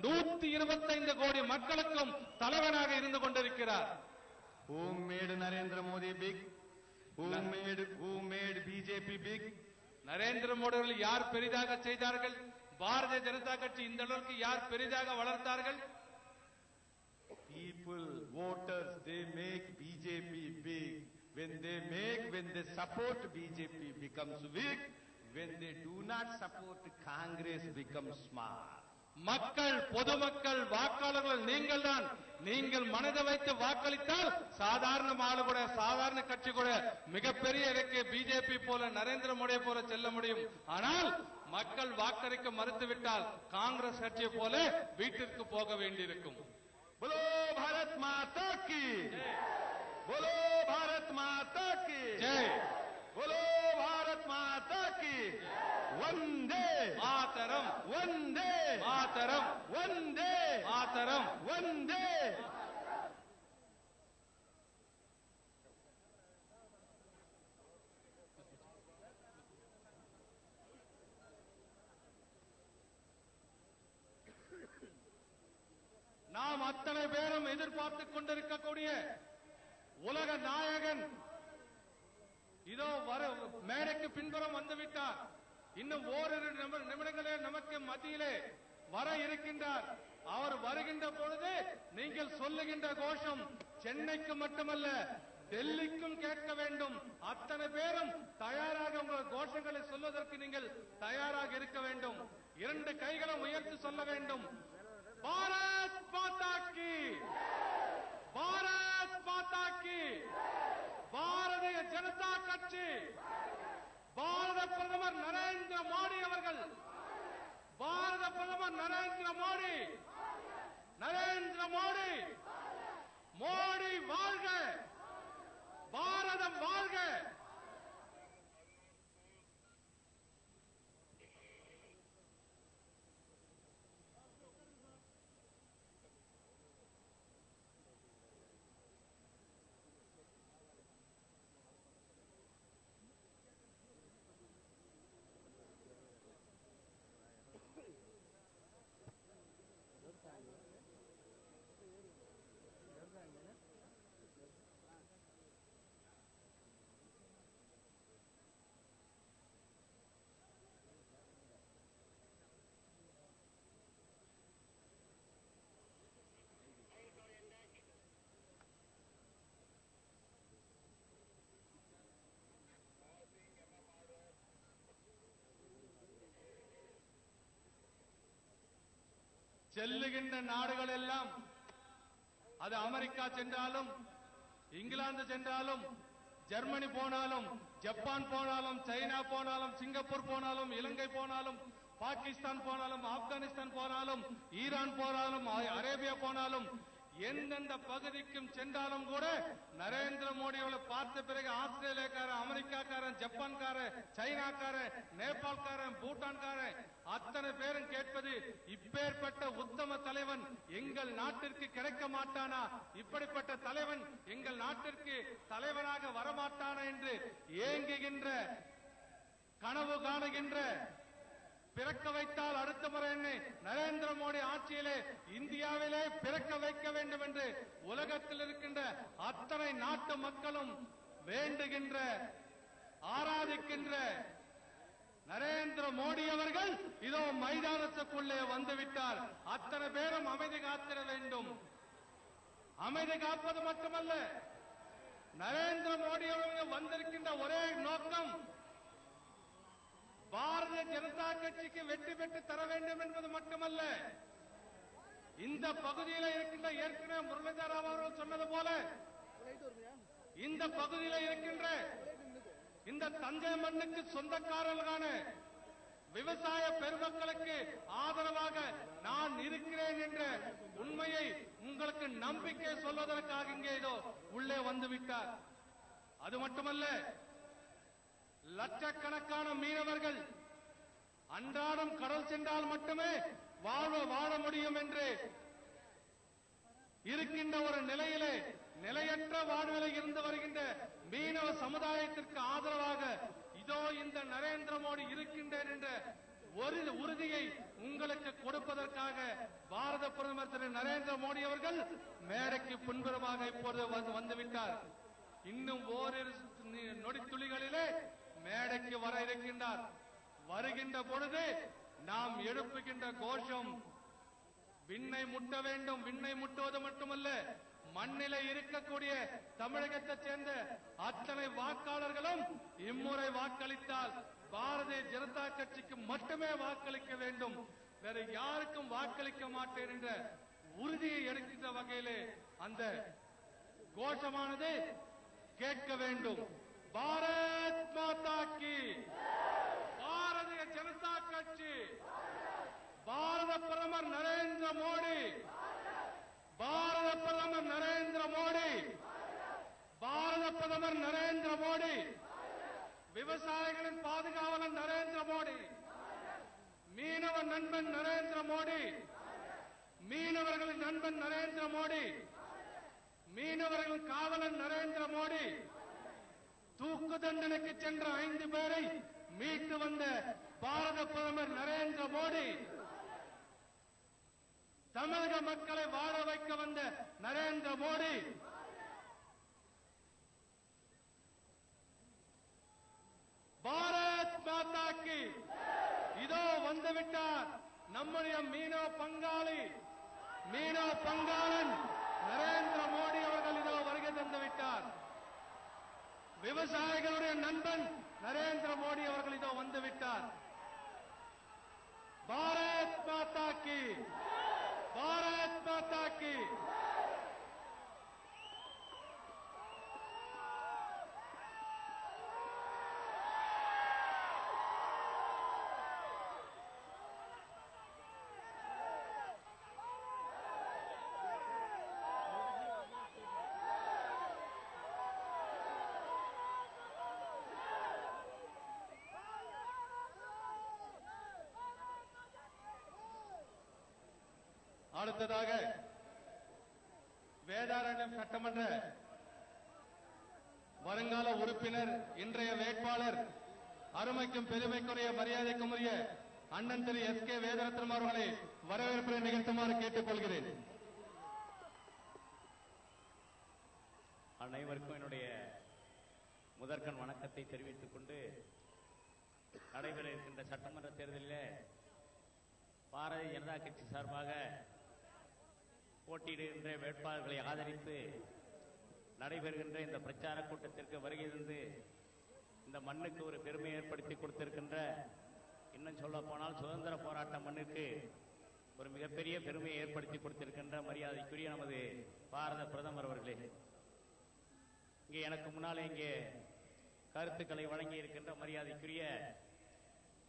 125 கோடி மக்களுக்கும் தலைவனாக இருந்து கொண்டிருக்கிறார். Who made Narendra Modi big? Who made BJP big? Narendra Modi அவர்கள் யார் பெரிதாக செய்தார்கள்? பாரதிய ஜனதா கட்சி இந்த அளவுக்கு யார் பெரிதாக வளர்த்தார்கள்? People, voters, they make BJP big. When they support BJP becomes weak. When they do not support Congress becomes small. மக்கள், பொதுமக்கள், வாக்காளர்கள் நீங்கள் தான். நீங்கள் மனதை வைத்து வாக்களித்தால் சாதாரண ஆளு கூட, சாதாரண கட்சி கூட மிகப்பெரிய இலக்கு பிஜேபி போல, நரேந்திர மோடியை போல செல்ல முடியும். ஆனால் மக்கள் வாக்களிக்க மறுத்துவிட்டால் காங்கிரஸ் கட்சியை போல வீட்டிற்கு போக வேண்டியிருக்கும். बोलो भारत माता की बोलो भारत माता की जय. बोलो भारत माता की वंदे मातरम, वंदे मातरम, वंदे मातरम. वंदे. நாம் அத்தனை பேரும் எதிர்பார்த்துக் கொண்டிருக்கக்கூடிய உலக நாயகன் இதோ மேடைக்கு பின்புறம் வந்துவிட்டார். இன்னும் ஓரிரு நிமிடங்களே நமக்கு மத்தியிலே வர இருக்கின்றார். அவர் வருகின்ற பொழுது நீங்கள் சொல்லுகின்ற கோஷம் சென்னைக்கு மட்டுமல்ல டெல்லிக்கும் கேட்க வேண்டும். அத்தனை பேரும் தயாராக உங்கள் கோஷங்களை சொல்வதற்கு நீங்கள் தயாராக இருக்க வேண்டும். இரண்டு கைகளும் உயர்த்தி சொல்ல வேண்டும். பாரத் மாதா கி, பாரத் மாதா கி, பாரதிய ஜனதா கட்சி, பாரத பிரதமர் நரேந்திர மோடி அவர்கள், பாரத பிரதமர் நரேந்திர மோடி, நரேந்திர மோடி, மோடி வாழ்க, பாரதம் வாழ்க. செல்லுகின்ற நாடுகள் எல்லாம், அது அமெரிக்கா சென்றாலும், இங்கிலாந்து சென்றாலும், ஜெர்மனி போனாலும், ஜப்பான் போனாலும், சைனா போனாலும், சிங்கப்பூர் போனாலும், இலங்கை போனாலும், பாகிஸ்தான் போனாலும், ஆப்கானிஸ்தான் போனாலும், ஈரான் போனாலும், அரேபியா போனாலும், எந்தெந்த பகுதிக்கும் சென்றாலும் கூட நரேந்திர மோடியோட பார்த்த பிறகு ஆஸ்திரேலியாக்காரன், அமெரிக்காக்காரன், ஜப்பான்காரன், சைனாக்காரன், நேபாள்காரன், பூட்டான்காரன் அத்தனை பேரும் கேட்பது, இப்பேற்பட்ட உத்தம தலைவன் எங்கள் நாட்டிற்கு கிடைக்க மாட்டானா? இப்படிப்பட்ட தலைவன் எங்கள் நாட்டிற்கு தலைவனாக வரமாட்டானா என்று ஏங்குகின்ற, கனவு காணுகின்ற, பிறக்க வைத்தால் அடுத்த முறை என்னை நரேந்திர மோடி ஆட்சியிலே இந்தியாவிலே பிறக்க வைக்க வேண்டும் என்று உலகத்தில் இருக்கின்ற அத்தனை நாட்டு மக்களும் வேண்டுகின்ற, ஆராதிக்கின்ற நரேந்திர மோடி அவர்கள் இதோ மைதானத்துக்குள்ளே வந்துவிட்டார். அத்தனை பேரும் அமைதி காத்திட வேண்டும். அமைதி காப்பது மட்டுமல்ல, நரேந்திர மோடி அவர்கள் வந்திருக்கின்ற ஒரே நோக்கம் பாரதிய ஜனதா கட்சிக்கு வெற்றி பெற்று தர வேண்டும் என்பது மட்டுமல்ல, இந்த பகுதியில் இருக்கின்ற, ஏற்கனவே முரளிதர் அவர்கள் சொன்னது போல, இந்த பகுதியில் இருக்கின்ற இந்த தஞ்சை மண்ணுக்கு சொந்தக்காரர்களான விவசாய பெருமக்களுக்கு ஆதரவாக நான் இருக்கிறேன் என்ற உண்மையை உங்களுக்கு நம்பிக்கை சொல்வதற்காக இங்கே இதோ உள்ளே வந்துவிட்டார். அது மட்டுமல்ல, லட்சக்கணக்கான மீனவர்கள் அன்றாடம் கடல் சென்றால் மட்டுமே வாழ முடியும் என்று இருக்கின்ற ஒரு நிலையிலே நிலையற்ற வாழ்விலை இருந்து வருகின்ற மீனவ சமுதாயத்திற்கு ஆதரவாக இதோ இந்த நரேந்திர மோடி இருக்கின்றேன் என்ற ஒரு உறுதியை உங்களுக்கு கொடுப்பதற்காக பாரத பிரதமர் திரு நரேந்திர மோடி அவர்கள் மேடைக்கு பின்புறமாக இப்பொழுது வந்துவிட்டார். இன்னும் ஓரிரு நொடித்துளிகளிலே மேடைக்கு வர இருக்கின்றார். வருகின்ற பொழுது நாம் எழுப்புகின்ற கோஷம் விண்ணை முட்ட வேண்டும். விண்ணை முட்டுவது மட்டுமல்ல, மண்ணிலே இருக்கக்கூடிய தமிழகத்தைச் சேர்ந்த அத்தனை வாக்காளர்களும் இம்முறை வாக்களித்தால் பாரதிய ஜனதா கட்சிக்கு மட்டுமே வாக்களிக்க வேண்டும், வேற யாருக்கும் வாக்களிக்க மாட்டேன் என்ற உறுதியை எடுக்கின்ற வகையிலே அந்த கோஷமானது கேட்க வேண்டும். பாரத் மாதா கி, பாரதிய ஜனதா கட்சி, பாரத பிரதமர் நரேந்திர மோடி, பாரத பிரதமர் நரேந்திர மோடி, பாரத பிரதமர் நரேந்திர மோடி, விவசாயிகளின் பாதுகாவலன் நரேந்திர மோடி, மீனவ நண்பன் நரேந்திர மோடி, மீனவர்களின் நண்பன் நரேந்திர மோடி, மீனவர்கள் காவலன் நரேந்திர மோடி, தூக்கு தண்டனைக்கு சென்ற 5 பேரை மீட்டு வந்த பாரத பிரதமர் நரேந்திர மோடி, தமிழக மக்களை வாழ வைக்க வந்த நரேந்திர மோடி பாரத் மாதா கி இதோ வந்துவிட்டார் நம்முடைய மீனவ பங்காளி மீனவ பங்காளன் நரேந்திர மோடி அவர்கள் இதோ வருகை தந்து விட்டார். விவசாயிகளுடைய நண்பன் நரேந்திர மோடி அவர்கள் இதோ வந்துவிட்டார். பாரத் மாதா கி பாரத் மாதா கி. அடுத்ததாக வேதாரண்யம் சட்டமன்ற வருங்கால உறுப்பினர் இன்றைய வேட்பாளர் அருமைக்கும் பெருமைக்குரிய மரியாதைக்குரிய அண்ணன் திரு எஸ்.கே. வேதரத்னம் அவர்களை வரவேற்பை நிகழ்த்துமாறு கேட்டுக் கொள்கிறேன். அனைவருக்கும் என்னுடைய முதற்கண் வணக்கத்தை தெரிவித்துக் கொண்டு நடைபெற இருக்கின்ற சட்டமன்ற தேர்தலில் பாரதிய ஜனதா கட்சி சார்பாக போட்டியிடுகின்ற வேட்பாளர்களை ஆதரித்து நடைபெறுகின்ற இந்த பிரச்சார கூட்டத்திற்கு வருகை தந்து இந்த மண்ணுக்கு ஒரு பெருமை ஏற்படுத்தி கொடுத்திருக்கின்ற, இன்னும் சொல்ல போனால் சுதந்திர போராட்ட மண்ணுக்கு ஒரு மிகப்பெரிய பெருமையை ஏற்படுத்தி கொடுத்திருக்கின்ற மரியாதைக்குரிய நமது பாரத பிரதமர் அவர்களே, இங்கே எனக்கு முன்னாலே இங்கே கருத்துக்களை வழங்கி இருக்கின்ற மரியாதைக்குரிய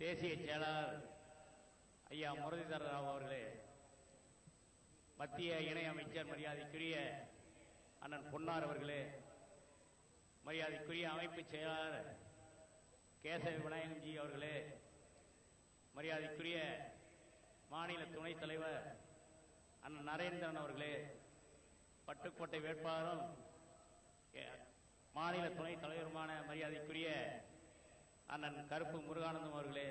தேசிய செயலாளர் ஐயா முரளிதர ராவ் அவர்களே, மத்திய இணை அமைச்சர் மரியாதைக்குரிய அண்ணன் பொன்னார் அவர்களே, மரியாதைக்குரிய அமைப்பு செயலாளர் கேசவ விநாயகம்ஜி அவர்களே, மரியாதைக்குரிய மாநில துணைத் தலைவர் அண்ணன் நரேந்திரன் அவர்களே, பட்டுக்கோட்டை வேட்பாளரும் மாநில துணைத் தலைவருமான மரியாதைக்குரிய அண்ணன் கருப்பு முருகானந்தம் அவர்களே,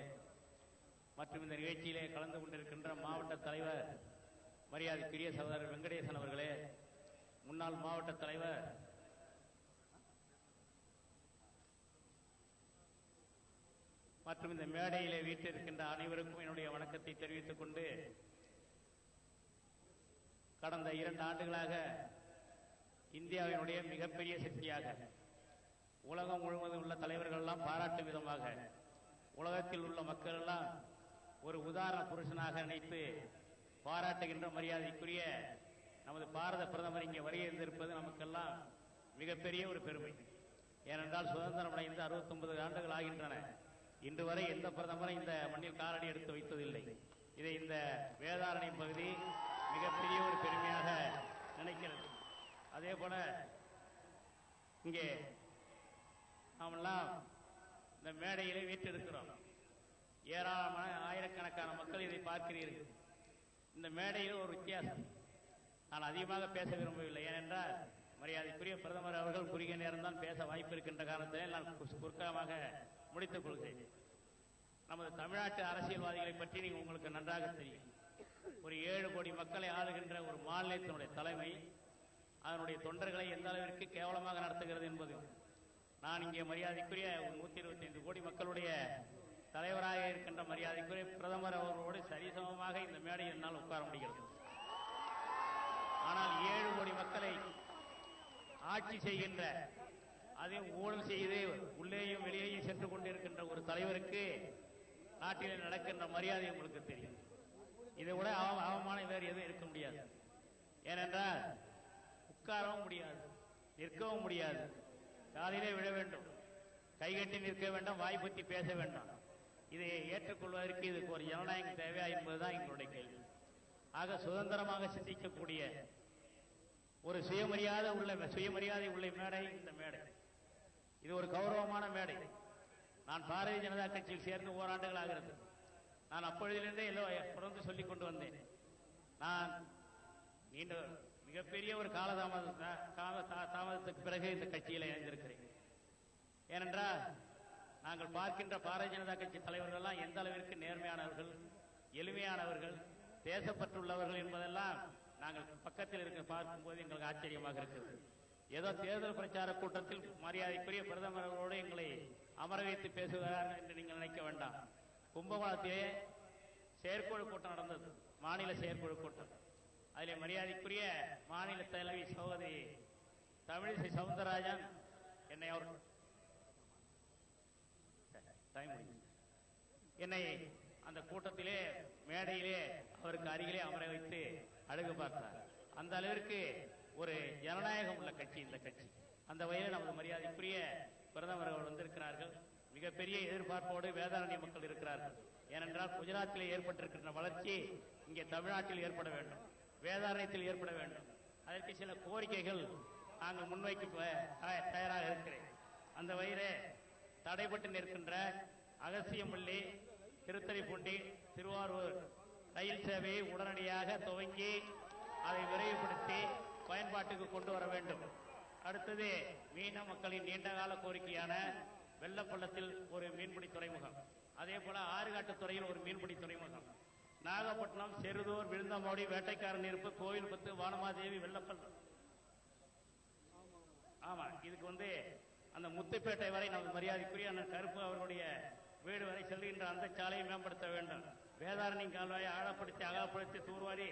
மற்றும் இந்த நிகழ்ச்சியிலே கலந்து கொண்டிருக்கின்ற மாவட்ட தலைவர் மரியாதைக்குரிய சகோதரர் வெங்கடேசன் அவர்களே, முன்னாள் மாவட்ட தலைவர் மற்றும் இந்த மேடையிலே வீட்டிருக்கின்ற அனைவருக்கும் என்னுடைய வணக்கத்தை தெரிவித்துக் கொண்டு, கடந்த 2 ஆண்டுகளாக இந்தியாவினுடைய மிகப்பெரிய சக்தியாக உலகம் முழுவதும் உள்ள தலைவர்கள் எல்லாம் பாராட்டும் விதமாக உலகத்தில் உள்ள மக்கள் எல்லாம் ஒரு உதாரண புருஷனாக நினைத்து பாராட்டுகின்ற மரியாதைக்குரிய நமது பாரத பிரதமர் இங்கே வருகை இருந்திருப்பது நமக்கெல்லாம் மிகப்பெரிய ஒரு பெருமை. ஏனென்றால் சுதந்திரம் அடைந்து 69 ஆண்டுகள் ஆகின்றன. இன்று வரை எந்த பிரதமரும் இந்த மண்ணில் காலடி எடுத்து வைத்ததில்லை. இதை இந்த வேதாரண்யம் பகுதி மிகப்பெரிய ஒரு பெருமையாக நினைக்கிறது. அதே போல இங்கே நாமெல்லாம் இந்த மேடையிலே வீற்றிருக்கிறோம். ஏராளமான ஆயிரக்கணக்கான மக்கள் இதை பார்க்கிறீர்கள். இந்த மேடையில் ஒரு வித்தியாசம். நான் அதிகமாக பேச விரும்பவில்லை. ஏனென்றால் மரியாதைக்குரிய பிரதமர் அவர்கள் குறுகிய நேரம் தான் பேச வாய்ப்பு இருக்கின்ற காரணத்தில் நான் குறுக்கமாக முடித்துக் கொள்கிறேன். நமது தமிழ்நாட்டு அரசியல்வாதிகளை பற்றி நீங்க உங்களுக்கு நன்றாக தெரியும். ஒரு 7 கோடி மக்களை ஆளுகின்ற ஒரு மாநிலத்தினுடைய தலைமை அதனுடைய தொண்டர்களை எந்த அளவிற்கு கேவலமாக நடத்துகிறது என்பது நான் இங்கே மரியாதைக்குரிய 125 கோடி மக்களுடைய தலைவராக இருக்கின்ற மரியாதைக்குரிய பிரதமர் அவர்களோடு சரிசமமாக இந்த மேடையில் என்னால் உட்கார முடிகிறது. ஆனால் 7 கோடி மக்களை ஆட்சி செய்கின்ற, அதை ஊழல் செய்து உள்ளேயும் வெளியேயும் சென்று கொண்டிருக்கின்ற ஒரு தலைவருக்கு நாட்டிலே நடக்கின்ற மரியாதை உங்களுக்கு தெரியும். இதை விட அவமானம் வேறு எதுவும் இருக்க முடியாது. ஏனென்றால் உட்காரவும் முடியாது, நிற்கவும் முடியாது, காதிலே விழ வேண்டும், கைகட்டி நிற்க வேண்டும், வாய் பற்றி பேச வேண்டும். இதை ஏற்றுக்கொள்வதற்கு இதுக்கு ஒரு ஜனநாயகம் தேவையா என்பதுதான் எங்களுடைய கேள்வி. ஆக சுதந்திரமாக சிந்திக்கக்கூடிய ஒரு சுயமரியாதை உள்ள மேடை இந்த மேடை. இது ஒரு கௌரவமான மேடை. நான் பாரதிய ஜனதா கட்சியில் சேர்ந்து ஓராண்டுகள் ஆகிறது. நான் அப்பொழுதிலிருந்தே தொடர்ந்து சொல்லிக் கொண்டு வந்தேன். நான் நீண்ட மிகப்பெரிய ஒரு தாமதத்துக்கு பிறகு இந்த கட்சியில் இணைந்திருக்கிறேன். ஏனென்றால் நாங்கள் பார்க்கின்ற பாரதிய ஜனதா கட்சி தலைவர்கள் எல்லாம் எந்த அளவிற்கு நேர்மையானவர்கள், எளிமையானவர்கள், தேசப்பற்றுள்ளவர்கள் என்பதெல்லாம் நாங்கள் பக்கத்தில் இருக்க பார்க்கும்போது எங்களுக்கு ஆச்சரியமாக இருக்கிறது. ஏதோ தேர்தல் பிரச்சார கூட்டத்தில் மரியாதைக்குரிய பிரதமர் அவர்களோடு எங்களை அமர வைத்து பேசுகிறார்கள் என்று நீங்கள் நினைக்க வேண்டாம். கும்பகோணத்திலே செயற்குழு கூட்டம் நடந்தது, மாநில செயற்குழு கூட்டம். அதிலே மரியாதைக்குரிய மாநில தலைவி சகோதரி தமிழிசை சவுந்தரராஜன் என்னை அந்த கூட்டத்திலே மேடையிலே அவருக்கு அருகிலே அமர வைத்து அழகு பார்த்தார். அந்த அளவிற்கு ஒரு ஜனநாயகம் உள்ள கட்சி இந்த கட்சி. அந்த வகையில் நமது மரியாதைக்குரிய பிரதமர் அவர்கள் வந்திருக்கிறார்கள். மிகப்பெரிய எதிர்பார்ப்போடு வேதாரண்ய மக்கள் இருக்கிறார்கள். ஏனென்றால் குஜராத்திலே ஏற்பட்டிருக்கின்ற வளர்ச்சி இங்கே தமிழ்நாட்டில் ஏற்பட வேண்டும், வேதாரண்யத்தில் ஏற்பட வேண்டும். அதற்கு சில கோரிக்கைகள் நாங்கள் முன்வைக்க தயாராக இருக்கிறேன். அந்த வகையிலே தடைபட்டு நிற்கின்ற அகசியம்பள்ளி, திருத்தணிப்பூண்டி, திருவாரூர் ரயில் சேவையை உடனடியாக துவங்கி அதை விரைவுபடுத்தி பயன்பாட்டுக்கு கொண்டு வர வேண்டும். அடுத்தது மீன மக்களின் நீண்டகால கோரிக்கையான வெள்ளப்பள்ளத்தில் ஒரு மீன்பிடி துறைமுகம், அதே போல ஆறுகாட்டுத்துறையில் ஒரு மீன்பிடி துறைமுகம், நாகப்பட்டினம், செருதூர், விழுந்தமோடி, வேட்டைக்காரன் இருப்பு, கோவில்பத்து, வானமாதேவி, வெள்ளப்பள்ளம். ஆமா, இதுக்கு அந்த முத்துப்பேட்டை வரை நமது மரியாதைக்குரிய அண்ணன் கருப்பு அவர்களுடைய வீடு வரை செல்கின்ற அந்த சாலையை மேம்படுத்த வேண்டும். வேதாரண்யம் கால்வாயை ஆழப்படுத்தி அகலப்படுத்தி தூர்வாரி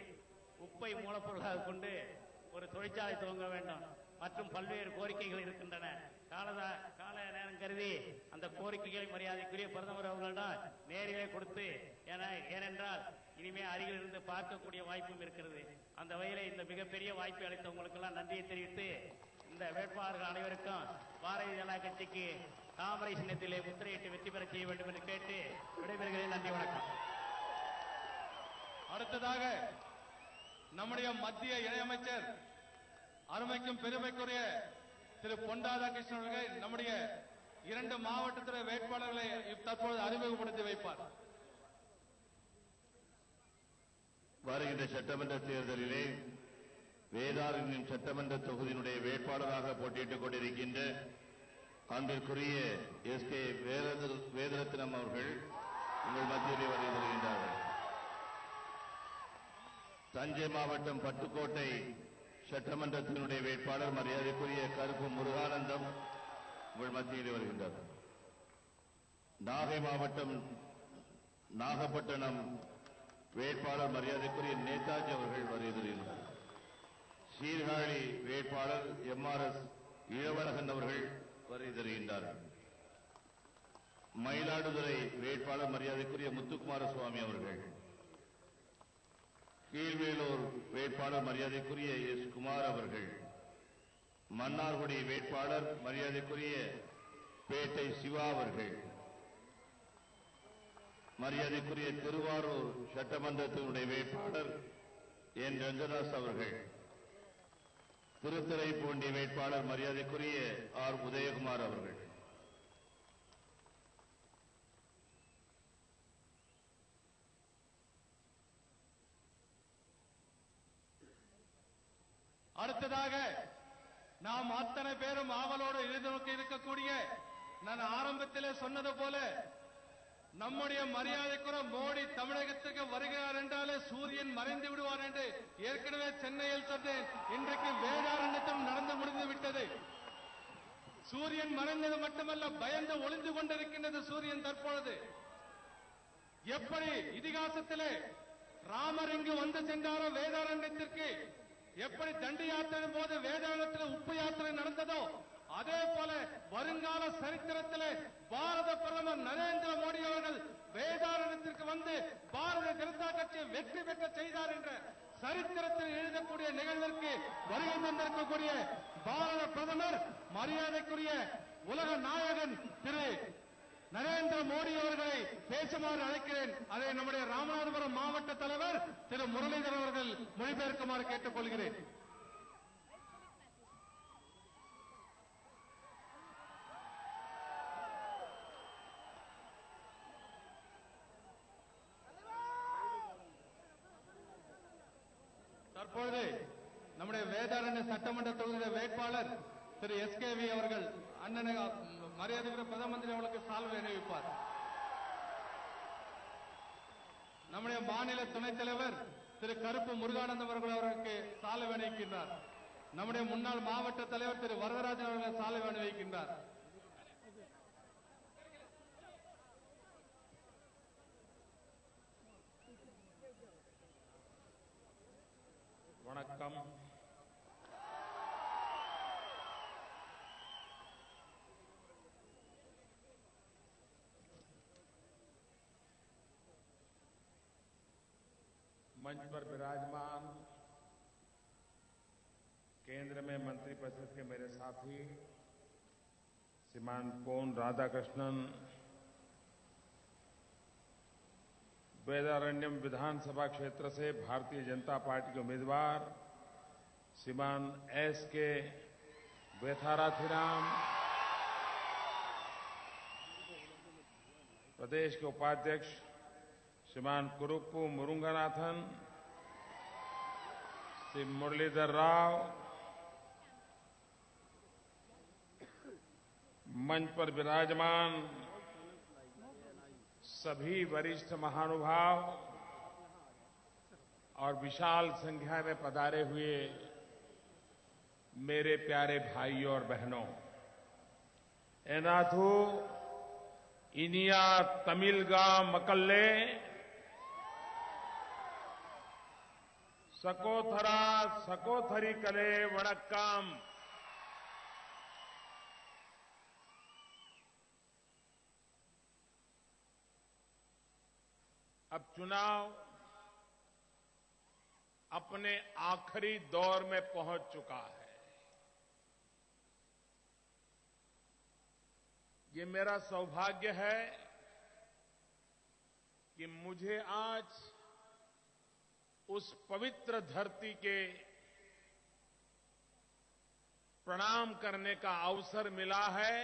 உப்பை மூலப்பொருளாக கொண்டு ஒரு தொழிற்சாலை துவங்க வேண்டும். மற்றும் பல்வேறு கோரிக்கைகள் இருக்கின்றன. கால நேரம் கருதி அந்த கோரிக்கைகளை மரியாதைக்குரிய பிரதமர் அவர்களிடம் நேரிலே கொடுத்து, ஏனென்றால் இனிமே அருகில் இருந்து பார்க்கக்கூடிய வாய்ப்பும் இருக்கிறது. அந்த வகையிலே இந்த மிகப்பெரிய வாய்ப்பை அளித்த உங்களுக்கெல்லாம் நன்றியை தெரிவித்து, இந்த வேட்பாளர்கள் அனைவருக்கும் பாரதிய ஜனதா கட்சிக்கு தாமரை சின்னத்திலே முத்திரையிட்டு வெற்றி பெற செய்ய வேண்டும் என்று கேட்டு விடைபெறுகிறேன். நன்றி, வணக்கம். அடுத்ததாக நம்முடைய மத்திய இணையமைச்சர் அருமைக்கும் பெருமைக்குரிய திரு பொன் ராதாகிருஷ்ணன் அவர்கள் நம்முடைய 2 மாவட்டத்திலே வேட்பாளர்களை தற்பொழுது அறிமுகப்படுத்தி வைப்பார். வருகின்ற சட்டமன்ற தேர்தலிலே வேதாரண்யம் சட்டமன்ற தொகுதியினுடைய வேட்பாளராக போட்டியிட்டுக் கொண்டிருக்கின்ற அன்பிற்குரிய எஸ்.கே. வேதரத்னம் அவர்கள் உங்கள் மத்தியிலே வருகை தருகின்றார்கள். தஞ்சை மாவட்டம் பட்டுக்கோட்டை சட்டமன்றத்தினுடைய வேட்பாளர் மரியாதைக்குரிய கருப்பு முருகானந்தம் உங்கள் மத்தியிலே வருகின்றார். நாகை மாவட்டம் நாகப்பட்டினம் வேட்பாளர் மரியாதைக்குரிய நேதாஜி அவர்கள் வருகை தருகின்றார். சீர்காழி வேட்பாளர் எம்.ஆர்.எஸ். இளவழகன் அவர்கள் வருகை தருகின்றார்கள். மயிலாடுதுறை வேட்பாளர் மரியாதைக்குரிய முத்துக்குமார சுவாமி அவர்கள். கீழ்வேலூர் வேட்பாளர் மரியாதைக்குரிய எஸ். குமார் அவர்கள். மன்னார்குடி வேட்பாளர் மரியாதைக்குரிய பேட்டை சிவா அவர்கள். மரியாதைக்குரிய திருவாரூர் சட்டமன்றத்தினுடைய வேட்பாளர் என் ரங்கதாஸ் அவர்கள். திருத்துறைப்பூண்டி வேட்பாளர் மரியாதைக்குரிய ஆர். உதயகுமார் அவர்கள். அடுத்ததாக நாம் அத்தனை பேரும் ஆவலோடு எதிர்நோக்கி இருக்கக்கூடிய, நான் ஆரம்பத்திலே சொன்னது போல, நம்முடைய மரியாதைக்குரிய மோடி தமிழகத்துக்கு வருகிறார் என்றாலே சூரியன் மறைந்து விடுவார் என்று ஏற்கனவே சென்னையில் சொன்னேன். இன்றைக்கு வேதாரண்யத்தில் நடந்து முடிந்து விட்டது. சூரியன் மறைந்தது மட்டுமல்ல, பயந்து ஒளிந்து கொண்டிருக்கின்றது சூரியன் தற்பொழுது. எப்படி இதிகாசத்திலே ராமர் இங்கு வந்து சென்றாரோ வேதாரண்யத்திற்கு, எப்படி தண்டி யாத்திரை போது வேதாரண்யத்தில் உப்பு யாத்திரை நடந்ததோ, அதே போல வருங்கால சரித்திரத்திலே பாரத பிரதமர் நரேந்திர மோடி அவர்கள் வேதாரண்யத்திற்கு வந்து பாரதிய ஜனதா கட்சியை வெற்றி பெற்ற செய்தார் என்ற சரித்திரத்தில் எழுதக்கூடிய நிகழ்விற்கு வருகை தந்திருக்கக்கூடிய பாரத பிரதமர் மரியாதைக்குரிய உலக நாயகன் திரு நரேந்திர மோடி அவர்களை பேசுமாறு அழைக்கிறேன். அதை நம்முடைய ராமநாதபுரம் மாவட்ட தலைவர் திரு முரளிதரன் அவர்கள் மொழிபெயர்க்குமாறு கேட்டுக் கொள்கிறேன். தற்பொழுது நம்முடைய வேதாரண்ய சட்டமன்ற தொகுதி வேட்பாளர் திரு எஸ்.கே.வி. அவர்கள் அண்ணனை மரியாதைக்குரிய பிரதம மந்திரி அவர்களுக்கு சால்வை அணிவிப்பார். நம்முடைய மாநில துணைத் தலைவர் திரு கருப்பு முருகானந்தம் அவர்களுக்கு சாலை அணிவிக்கின்றார். நம்முடைய முன்னாள் மாவட்ட தலைவர் திரு வரதராஜன் அவர்கள் சாலை அணிவிக்கின்றார். வணக்கம். मंच पर विराजमान केंद्र में मंत्रिपरिषद के मेरे साथी श्रीमान पोन राधाकृष्णन, वेदारण्यम विधानसभा क्षेत्र से भारतीय जनता पार्टी के उम्मीदवार श्रीमान एस.के. वेथाराथिराम, प्रदेश के उपाध्यक्ष श्रीमान कुरुप्पू मुरुंगनाथन, श्री मुरलीधर राव, मंच पर विराजमान सभी वरिष्ठ महानुभाव और विशाल संख्या में पधारे हुए मेरे प्यारे भाइयों और बहनों, एनाथु इनिया तमिलगा मकल्ले सकोथरा सकोथरी कले वणक्कम। अब चुनाव अपने आखिरी दौर में पहुंच चुका है। ये मेरा सौभाग्य है कि मुझे आज उस पवित्र धरती के प्रणाम करने का अवसर मिला है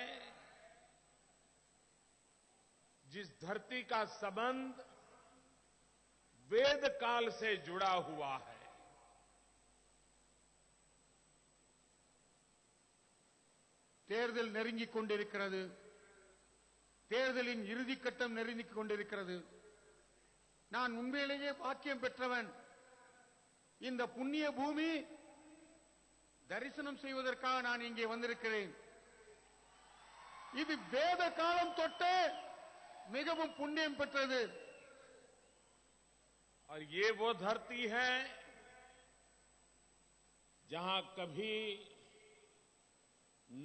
जिस धरती का संबंध वेद काल से जुड़ा हुआ है। தேர்தல் நெருங்கிக் கொண்டிருக்கிறது. தேர்தலின் இறுதிக்கட்டம் நெருங்கிக் கொண்டிருக்கிறது. நான் உண்மையிலேயே பாக்கியம் பெற்றவன். இந்த புண்ணிய பூமி தரிசனம் செய்வதற்காக நான் இங்கே வந்திருக்கிறேன். இது வேத காலம் தொட்டு மிகவும் புண்ணியம் பெற்றது. और ये वो धरती है जहां कभी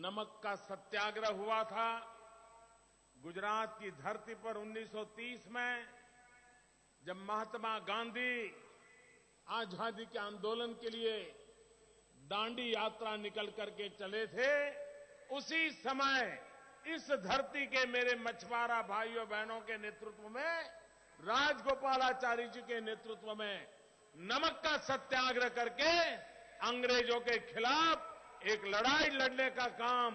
नमक का सत्याग्रह हुआ था। गुजरात की धरती पर 1930 में जब महात्मा गांधी आजादी के आंदोलन के लिए दांडी यात्रा निकल करके चले थे, उसी समय इस धरती के मेरे मछुआरा भाइयों बहनों के नेतृत्व में, राजगोपालाचारी जी के नेतृत्व में नमक का सत्याग्रह करके अंग्रेजों के खिलाफ एक लड़ाई लड़ने का काम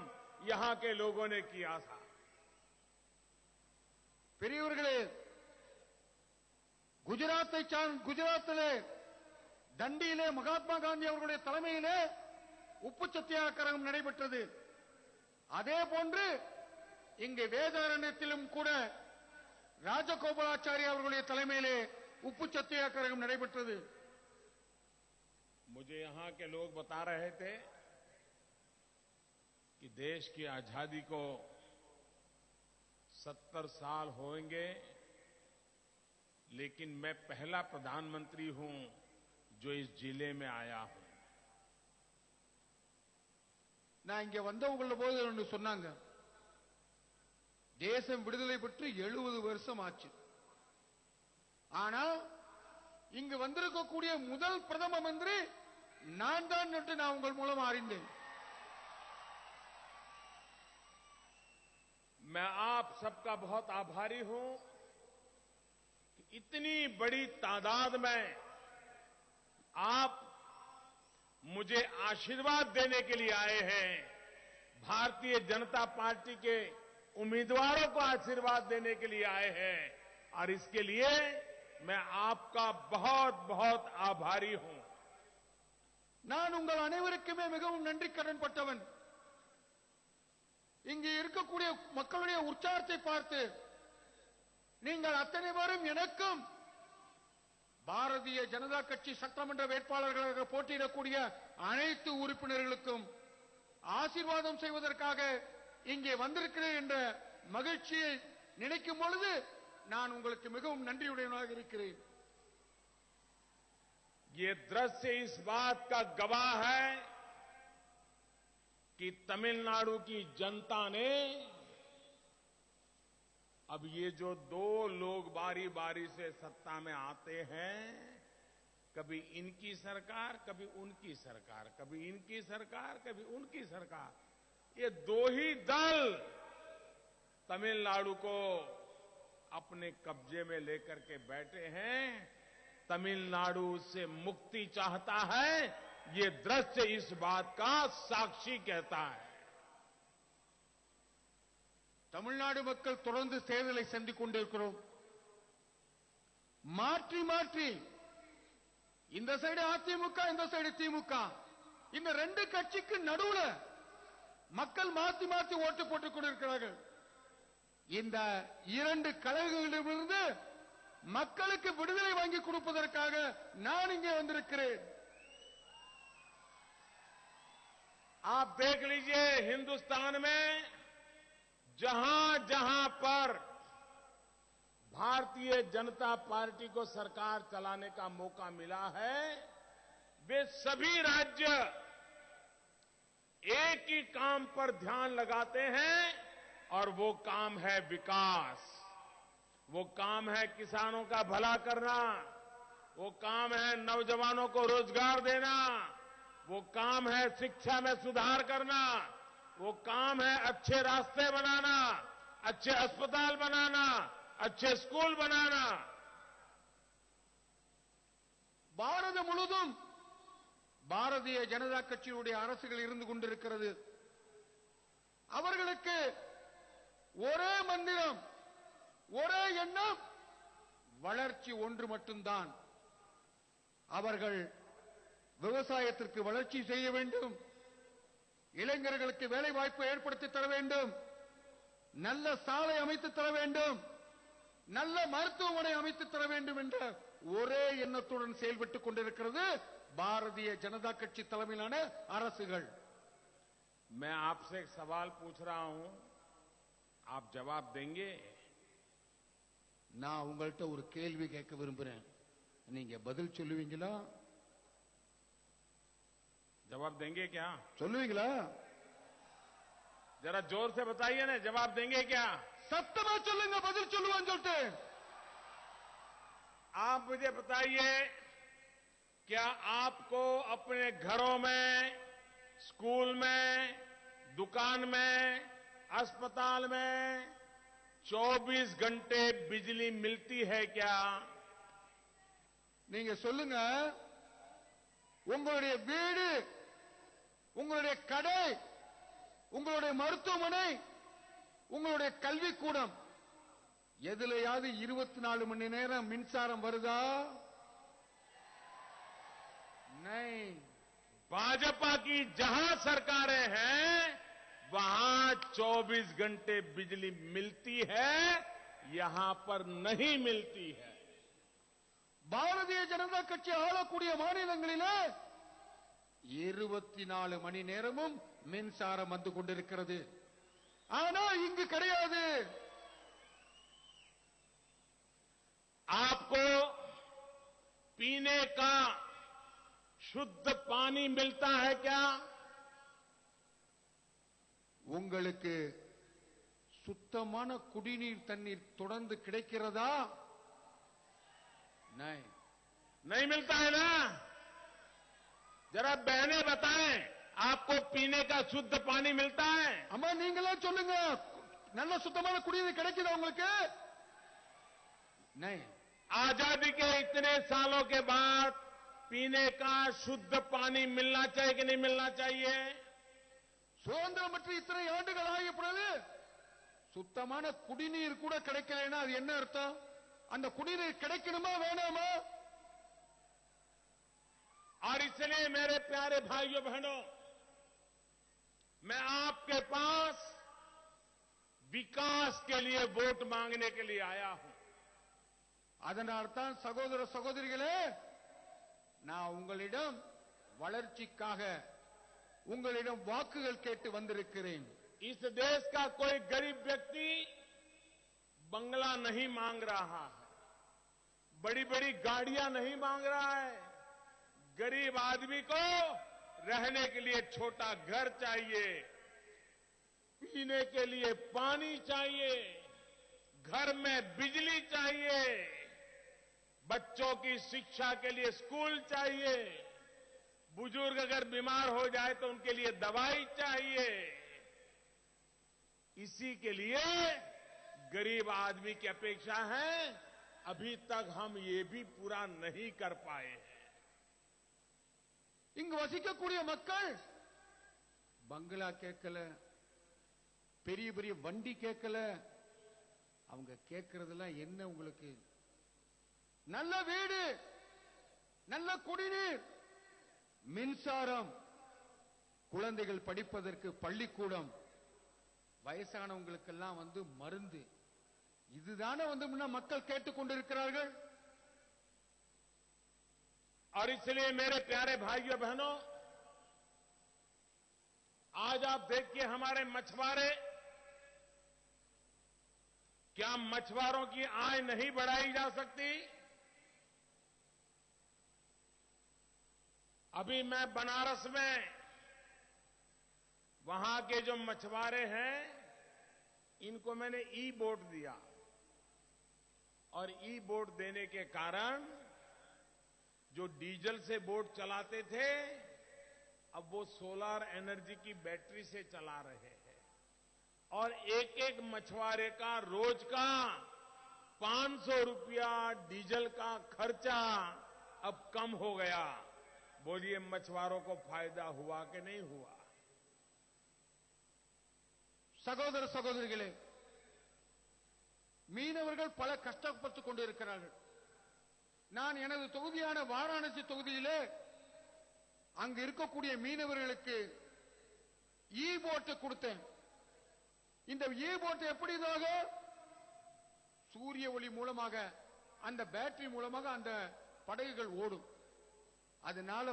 यहां के लोगों ने किया था। பெரியவர்களே, குஜராத்திலே தண்டியிலே மகாத்மா காந்தி அவர்களுடைய தலைமையிலே உப்பு சத்தியாகிரகம் நடைபெற்றது. அதே போன்று இங்கு வேதாரண்யத்திலும் கூட ராஜகோபாலாச்சாரி அவர்களுடைய தலைமையிலே உப்பு சத்தியாகிரகம் நடைபெற்றது. मुझे यहां के लोग बता रहे थे कि देश की आजादी को 70 साल होंगे, लेकिन मैं पहला प्रधानमंत्री हूं जो इस जिले में आया हूं। நான் இங்க வந்தவங்கள போது ஒன்று சொன்னாங்க, தேசம் விடுதலை பெற்று 70 வருஷம் ஆச்சு. ஆனா இங்கு வந்திருக்கக்கூடிய முதல் பிரதம மந்திரி நான் தான் என்று நான் உங்கள் மூலம் அறிந்தேன். मैं आप सबका बहुत आभारी हूं कि इतनी बड़ी तादाद में आप मुझे आशीर्वाद देने के लिए आए हैं। भारतीय जनता पार्टी के उम्मीदवारों को आशीर्वाद देने के लिए आए हैं और इसके लिए मैं आपका बहुत बहुत आभारी हूं। நான் உங்கள் அனைவருக்குமே மிகவும் நன்றி கடன் பட்டவன். இங்கே இருக்கக்கூடிய மக்களுடைய உற்சாகத்தை பார்த்து நீங்கள் அத்தனை பேரும் எனக்கும் பாரதிய ஜனதா கட்சி சட்டமன்ற வேட்பாளர்களாக போட்டியிடக்கூடிய அனைத்து உறுப்பினர்களுக்கும் ஆசீர்வாதம் செய்வதற்காக இங்கே வந்திருக்கிறேன் என்ற மகிழ்ச்சியை நினைக்கும் பொழுது நான் உங்களுக்கு மிகவும் நன்றியுடையவனாக இருக்கிறேன். ये दृश्य इस बात का गवाह है कि तमिलनाडु की जनता ने अब ये जो दो लोग बारी बारी से सत्ता में आते हैं, कभी इनकी सरकार कभी उनकी सरकार, कभी इनकी सरकार कभी उनकी सरकार, ये दो ही दल तमिलनाडु को अपने कब्जे में लेकर के बैठे हैं. तमिलनाडु से मुक्ति चाहता है. ये दृश्य इस बात का साक्षी कहता है. தமிழ்நாடு மக்கள் தொடர்ந்து தேர்தலை சந்தித்துக் கொண்டிருக்கிறோம். மாற்றி மாற்றி இந்த சைடு அதிமுக, இந்த சைடு திமுக, இந்த ரெண்டு கட்சிக்கு நடுவுல மக்கள் மாத்தி மாத்தி ஓட்டு போட்டுக் கொண்டிருக்கிறார்கள். இந்த இரண்டு கழகங்களிலிருந்து மக்களுக்கு விடுதலை வாங்கி கொடுப்பதற்காக நான் இங்கே வந்திருக்கிறேன். आप देख लीजिए, हिंदुस्तान में जहां जहां पर भारतीय जनता पार्टी को सरकार चलाने का मौका मिला है, वे सभी राज्य एक ही काम पर ध्यान लगाते हैं और वो काम है विकास. वो काम है किसानों का भला करना, वो काम है नौजवानों को रोजगार देना, वो काम है शिक्षा में सुधार करना, वो काम है अच्छे रास्ते बनाना, अच्छे अस्पताल बनाना, अच्छे स्कूल बनाना. பாரதம் முழுதும் பாரதிய ஜனதா கட்சியுடைய அரசுகள் இருந்து கொண்டிருக்கிறது. அவர்களுக்கு ஒரே மந்திரம், ஒரே எண்ணம், வளர்ச்சி ஒன்று மட்டும்தான். அவர்கள் விவசாயத்திற்கு வளர்ச்சி செய்ய வேண்டும், இளைஞர்களுக்கு வேலை வாய்ப்பு ஏற்படுத்தி தர வேண்டும், நல்ல சாலை அமைத்து தர வேண்டும், நல்ல மருத்துவமனை அமைத்து தர வேண்டும் என்ற ஒரே எண்ணத்துடன் செயல்பட்டுக் கொண்டிருக்கிறது பாரதிய ஜனதா கட்சி தலைமையிலான அரசுகள். मैं आपसे एक सवाल पूछ रहा हूं, आप जवाब देंगे? நான் உங்கள்கிட்ட ஒரு கேள்வி கேட்க விரும்புறேன், நீங்க பதில் சொல்லுவீங்களா? जवाब देंगे क्या? சொல்லுவீங்களா? जरा जोर से बताइए ना, जवाब देंगे क्या? சத்தமா சொல்லுங்க, பதில் சொல்லுவான்னு சொல்லிட்டு. आप मुझे बताइए, क्या आपको अपने घरों में, स्कूल में, दुकान में, अस्पताल में 24 घंटे बिजली मिलती है क्या? நீங்க சொல்லுங்க, உங்களுடைய வீடு, உங்களுடைய கடை, உங்களுடைய மருத்துவமனை, உங்களுடைய கல்விக்கூடம் எதுலயாவது 24 மணி நேரம் மின்சாரம் வருதா? नहीं. भाजपा की जहां सरकारें हैं वहां 24 घंटे बिजली मिलती है, यहां पर नहीं मिलती है. பாரதிய ஜனதா கட்சி ஆளக்கூடிய மாநிலங்களில் 24 மணி நேரமும் மின்சாரம் வந்து கொண்டிருக்கிறது. ஆனா இங்கு கிடையாது. आपको पीने का शुद्ध पानी मिलता है क्या? உங்களுக்கு சுத்தமான குடிநீர் தண்ணீர் தொடர்ந்து கிடைக்கிறதா? नहीं. नहीं मिलता है ना? जरा बहनें बताएं, आपको पीने का शुद्ध पानी मिलता है? அம்மா நீங்களே சொல்லுங்க, நல்ல சுத்தமான குடிநீர் கிடைக்குதா உங்களுக்கு? नहीं. आजादी के इतने सालों के बाद पीने का शुद्ध पानी मिलना चाहिए कि नहीं मिलना चाहिए? சுதந்திரம் பெற்று இத்தனை ஆண்டுகள் ஆகிய பிறகு சுத்தமான குடிநீர் கூட கிடைக்கலைன்னா அது என்ன அர்த்தம்? அந்த குடிநீர் கிடைக்கணுமா வேணாமா? और इसलिए मेरे प्यारे भाइयों बहनों, मैं आपके पास विकास के लिए वोट मांगने के लिए आया हूं. அதனால்தான் சகோதர சகோதரிகளே, நான் உங்களிடம் வளர்ச்சிக்காக உங்களிடம் வாக்குகள் கேட்டு வந்திருக்கிறேன். इस देश का कोई गरीब व्यक्ति बंगला नहीं मांग रहा है, बड़ी बड़ी गाड़ियां नहीं मांग रहा है. गरीब आदमी को रहने के लिए छोटा घर चाहिए, पीने के लिए पानी चाहिए, घर में बिजली चाहिए, बच्चों की शिक्षा के लिए स्कूल चाहिए, बुजुर्ग अगर बीमार हो जाए तो उनके लिए दवाई चाहिए. इसी के लिए गरीब आदमी की अपेक्षा है. अभी तक हम ये भी पूरा नहीं कर पाए हैं. இங்கு வசிக்கக்கூடிய மக்கள் பங்களா கேட்கல, பெரிய பெரிய வண்டி கேட்கல. அவங்க கேட்கறதெல்லாம் என்ன? உங்களுக்கு நல்ல வீடு, நல்ல குடிநீர், மின்சாரம், குழந்தைகள் படிப்பதற்கு பள்ளிக்கூடம், வயசானவங்களுக்கெல்லாம் மருந்து. இதுதானே மக்கள் கேட்டுக்கொண்டிருக்கிறார்கள். और इसलिए मेरे प्यारे भाइयों बहनों, आज आप देखिए हमारे मछुआरे, क्या मछुआरों की आय नहीं बढ़ाई जा सकती? अभी मैं बनारस में वहां के जो मछुआरे हैं, इनको मैंने ई बोट दिया, और ई बोट देने के कारण जो डीजल से बोट चलाते थे, अब वो सोलर एनर्जी की बैटरी से चला रहे हैं. और एक एक मछुआरे का रोज का 500 रुपया डीजल का खर्चा अब कम हो गया. बोलिए मछुआरों को फायदा हुआ कि नहीं हुआ? சகோதர சகோதரிகளே, மீனவர்கள் பல கஷ்டப்பட்டுக் கொண்டிருக்கிறார்கள். நான் எனது தொகுதியான வாராணசி தொகுதியிலே அங்கு இருக்கக்கூடிய மீனவர்களுக்கு ஈ போட்டு கொடுத்தேன். இந்த ஈ போட்டு எப்படி சூரிய ஒளி மூலமாக, அந்த பேட்டரி மூலமாக அந்த படகுகள் ஓடும். அதனால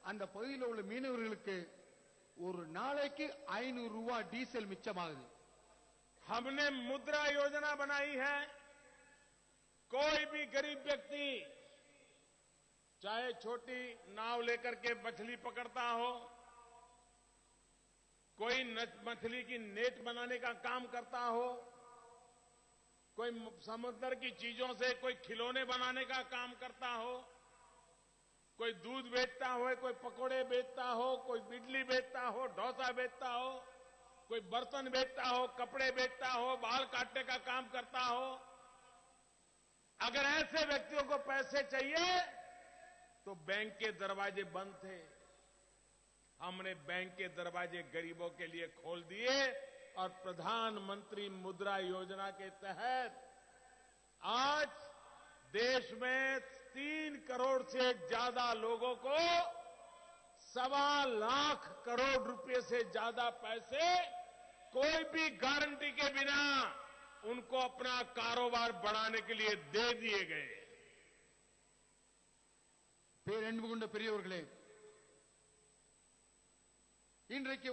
அந்த பகுதியில் உள்ள மீனவர்களுக்கு ஒரு நாளைக்கு 500 ரூபாய் டீசல் மிச்சமாகுது. हमने मुद्रा योजना बनाई है. कोई भी गरीब व्यक्ति चाहे छोटी नाव लेकर के मछली पकड़ता हो, कोई मछली की नेट बनाने का काम करता हो, कोई समुद्र की चीजों से कोई खिलौने बनाने का काम करता हो, कोई दूध बेचता हो, कोई पकोड़े बेचता हो, कोई इडली बेचता हो, डोसा बेचता हो, कोई बर्तन बेचता हो, कपड़े बेचता हो, बाल काटने का काम करता हो, अगर ऐसे व्यक्तियों को पैसे चाहिए तो बैंक के दरवाजे बंद थे. हमने बैंक के दरवाजे गरीबों के लिए खोल दिए, और प्रधानमंत्री मुद्रा योजना के तहत आज देश में 3 करोड़ से ज्यादा लोगों को 1.25 लाख करोड़ रुपए से ज्यादा पैसे कोई भी गारंटी के बिना उनको अपना कारोबार बढ़ाने के लिए दे दिए गए. பேரன்பு கொண்ட பெரியவர்களே, இன்றைக்கு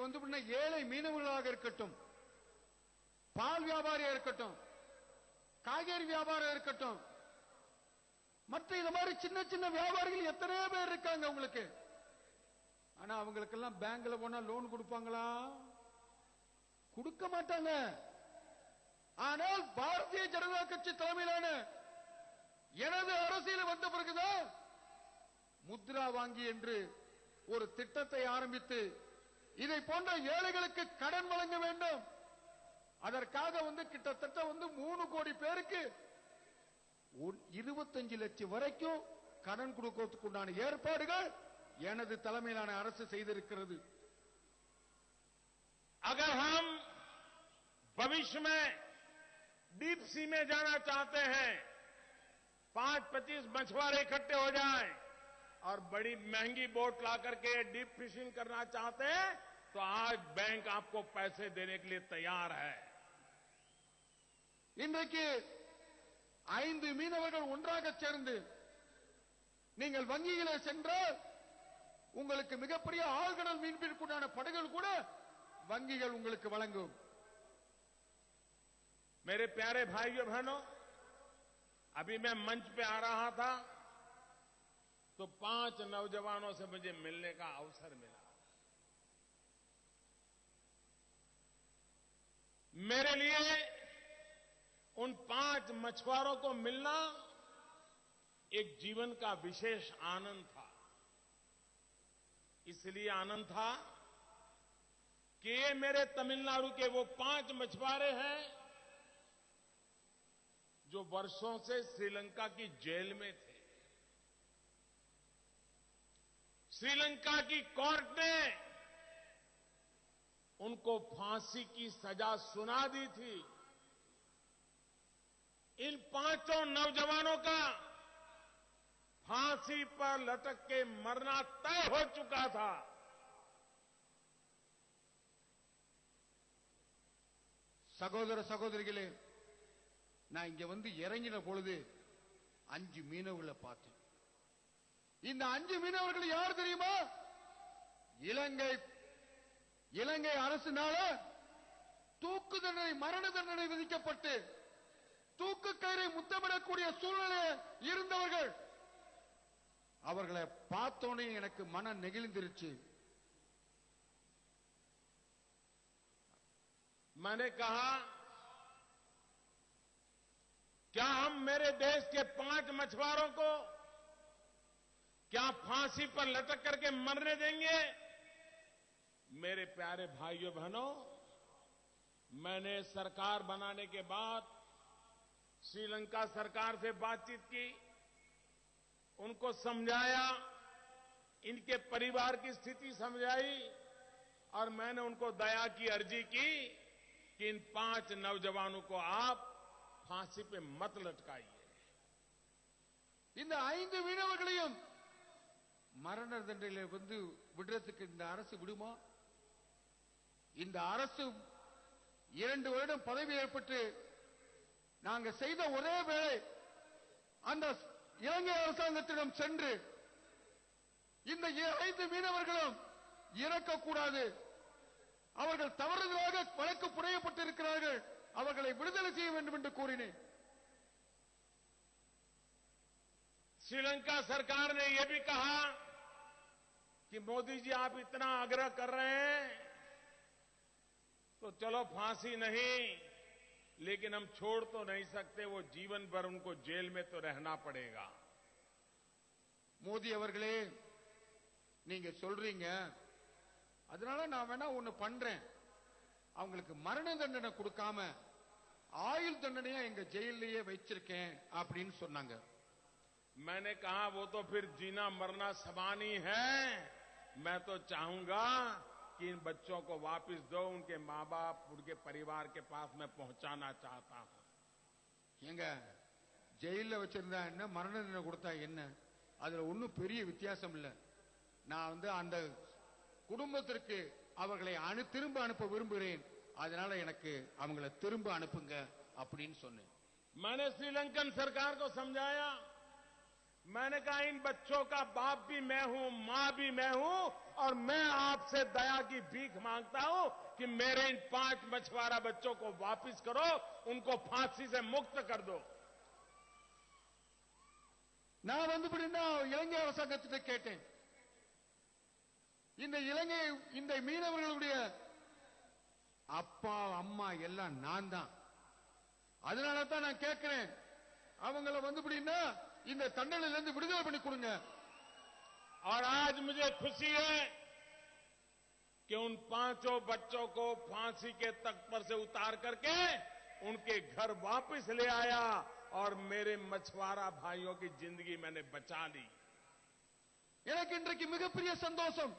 ஏழை மீனவர்களாக இருக்கட்டும், பால் வியாபாரியா இருக்கட்டும், காய்கறி வியாபாரம் இருக்கட்டும், மற்ற இந்த மாதிரி சின்ன சின்ன வியாபாரிகள் எத்தனையோ பேர் இருக்காங்க உங்களுக்கு. ஆனா அவங்களுக்கெல்லாம் பேங்க்ல போனா லோன் கொடுப்பாங்களா? கொடுக்க மாட்டாங்க. ஆனால் பாரதிய ஜனதா கட்சி தலைமையிலான எனது அரசியல் வந்த பிறகுதான் முத்ரா வங்கி என்று ஒரு திட்டத்தை ஆரம்பித்து இதை போன்ற ஏழைகளுக்கு கடன் வழங்க வேண்டும். அதற்காக கிட்டத்தட்ட 3 கோடி பேருக்கு 25 லட்சம் வரைக்கும் கடன் கொடுக்கிறதுக்குண்டான ஏற்பாடுகள் எனது தலைமையிலான அரசு செய்திருக்கிறது. अगर हम भविष्य में डीप सी में जाना चाहते हैं, 5-25 मछुआरे इकट्ठे हो जाएं और बड़ी महंगी बोट ला करके डीप फिशिंग करना चाहते हैं, तो आज बैंक आपको पैसे देने के लिए तैयार है. இன்றைக்கு 5 மீனவர்கள் ஒன்றாக சேர்ந்து நீங்கள் வங்கியிலே சென்றால் உங்களுக்கு மிகப்பெரிய ஆழ்கடல் மீன்பிடிக்குண்டான படகுகள் கூட வங்கிகள் உங்களுக்கு வழங்கும். मेरे प्यारे भाइयों बहनों, अभी मैं मंच पे आ रहा था तो 5 नौजवानों से मुझे मिलने का अवसर मिला. मेरे लिए उन 5 मछुआरों को मिलना एक जीवन का विशेष आनंद था. इसलिए आनंद था कि ये मेरे तमिलनाडु के वो 5 मछुआरे हैं जो वर्षों से श्रीलंका की जेल में थे. श्रीलंका की कोर्ट ने उनको फांसी की सजा सुना दी थी. इन 5 नौजवानों का फांसी पर लटक के मरना तय हो चुका था. சகோதர சகோதரிகளே, நான் இங்க வந்து இறங்கின பொழுது 5 மீனவர்களை பார்த்தேன். இந்த 5 மீனவர்கள் யார் தெரியுமா? இலங்கை அரசினால தூக்கு தண்டனை, மரண தண்டனை விதிக்கப்பட்டு தூக்கு கயிறை முத்தமிடக்கூடிய சூழ்நிலை இருந்தவர்கள். அவர்களை பார்த்தோன்னே எனக்கு மன நெகிழ்ந்திருச்சு. मैंने कहा, क्या हम मेरे देश के 5 मछुआरों को क्या फांसी पर लटक करके मरने देंगे? मेरे प्यारे भाइयों बहनों, मैंने सरकार बनाने के बाद श्रीलंका सरकार से बातचीत की, उनको समझाया, इनके परिवार की स्थिति समझाई और मैंने उनको दया की अर्जी की कि इन 5 नौजवानों को आप फांसी पे मत लटकाइए. இந்த 5 மீனவர்களையும் மரண தண்டனை வந்து விடுறதுக்கு இந்த அரசு விடுமா? இந்த அரசு 2 வருடம் பதவி ஏற்பட்டு நாங்க செய்த ஒரே வேளை அந்த இலங்கை அரசாங்கத்திடம் சென்று இந்த 5 மீனவர்களும் இறக்கக்கூடாது, அவர்கள் தவறுதலாக வழக்கு புனையப்பட்டிருக்கிறார்கள், அவர்களை விடுதலை செய்ய வேண்டும் என்று கூறினேன். श्रीलंका सरकार ने यह भी कहा कि मोदी जी आप इतना आग्रह कर रहे हैं तो चलो फांसी नहीं, लेकिन हम छोड़ तो नहीं सकते, वो जीवन भर उनको जेल में तो रहना पड़ेगा. மோடி அவர்களே, நீங்க சொல்றீங்க, அதனால நான் வேணா ஒண்ணு பண்றேன், அவங்களுக்கு மரண தண்டனை கொடுக்காம ஆயுள் தண்டனையா எங்க ஜெயிலேயே வச்சிருக்கேன் அப்படின்னு சொன்னாங்க. मैंने कहा वो तो फिर जीना मरना समान ही है. मैं तो चाहूंगा कि इन बच्चों को वापस दो, उनके मां बाप, उनके परिवार के पास मैं पहुंचाना चाहता हूं. எங்க ஜெயில வச்சிருந்தா என்ன, மரண தண்டனை கொடுத்தா என்ன, அதுல ஒன்னும் பெரிய வித்தியாசம் இல்ல. நான் வந்து அந்த குடும்பத்திற்கு அவர்களை திரும்ப அனுப்ப விரும்புகிறேன், அதனால எனக்கு அவங்களை திரும்ப அனுப்புங்க அப்படின்னு சொன்னேன். मैंने श्रीलंकन सरकार को समझाया, मैंने कहा इन बच्चों का बाप भी मैं हूं, मां भी मैं हूं, और मैं आपसे दया की भीख मांगता हूं कि मेरे इन 5 मछुआरा बच्चों को वापस करो, उनको फांसी से मुक्त कर दो. நான் வந்து இலங்கை அரசாங்கத்திட்ட கேட்டேன், இந்த மீனவர்களுடைய அப்பா அம்மா எல்லாம் நான் தான், அதனால தான் நான் கேட்கிறேன், அவங்கள வந்து இந்த தண்டனையில இருந்து விடுதலை பண்ணி கொடுங்க. और आज मुझे खुशी है कि उन 5 बच्चों को फांसी के तख्त पर से उतार करके उनके घर वापस ले आया और मेरे मछुआरा भाइयों की जिंदगी मैंने बचा ली. எனக்கு இன்றைக்கு மிகப்பெரிய சந்தோஷம்.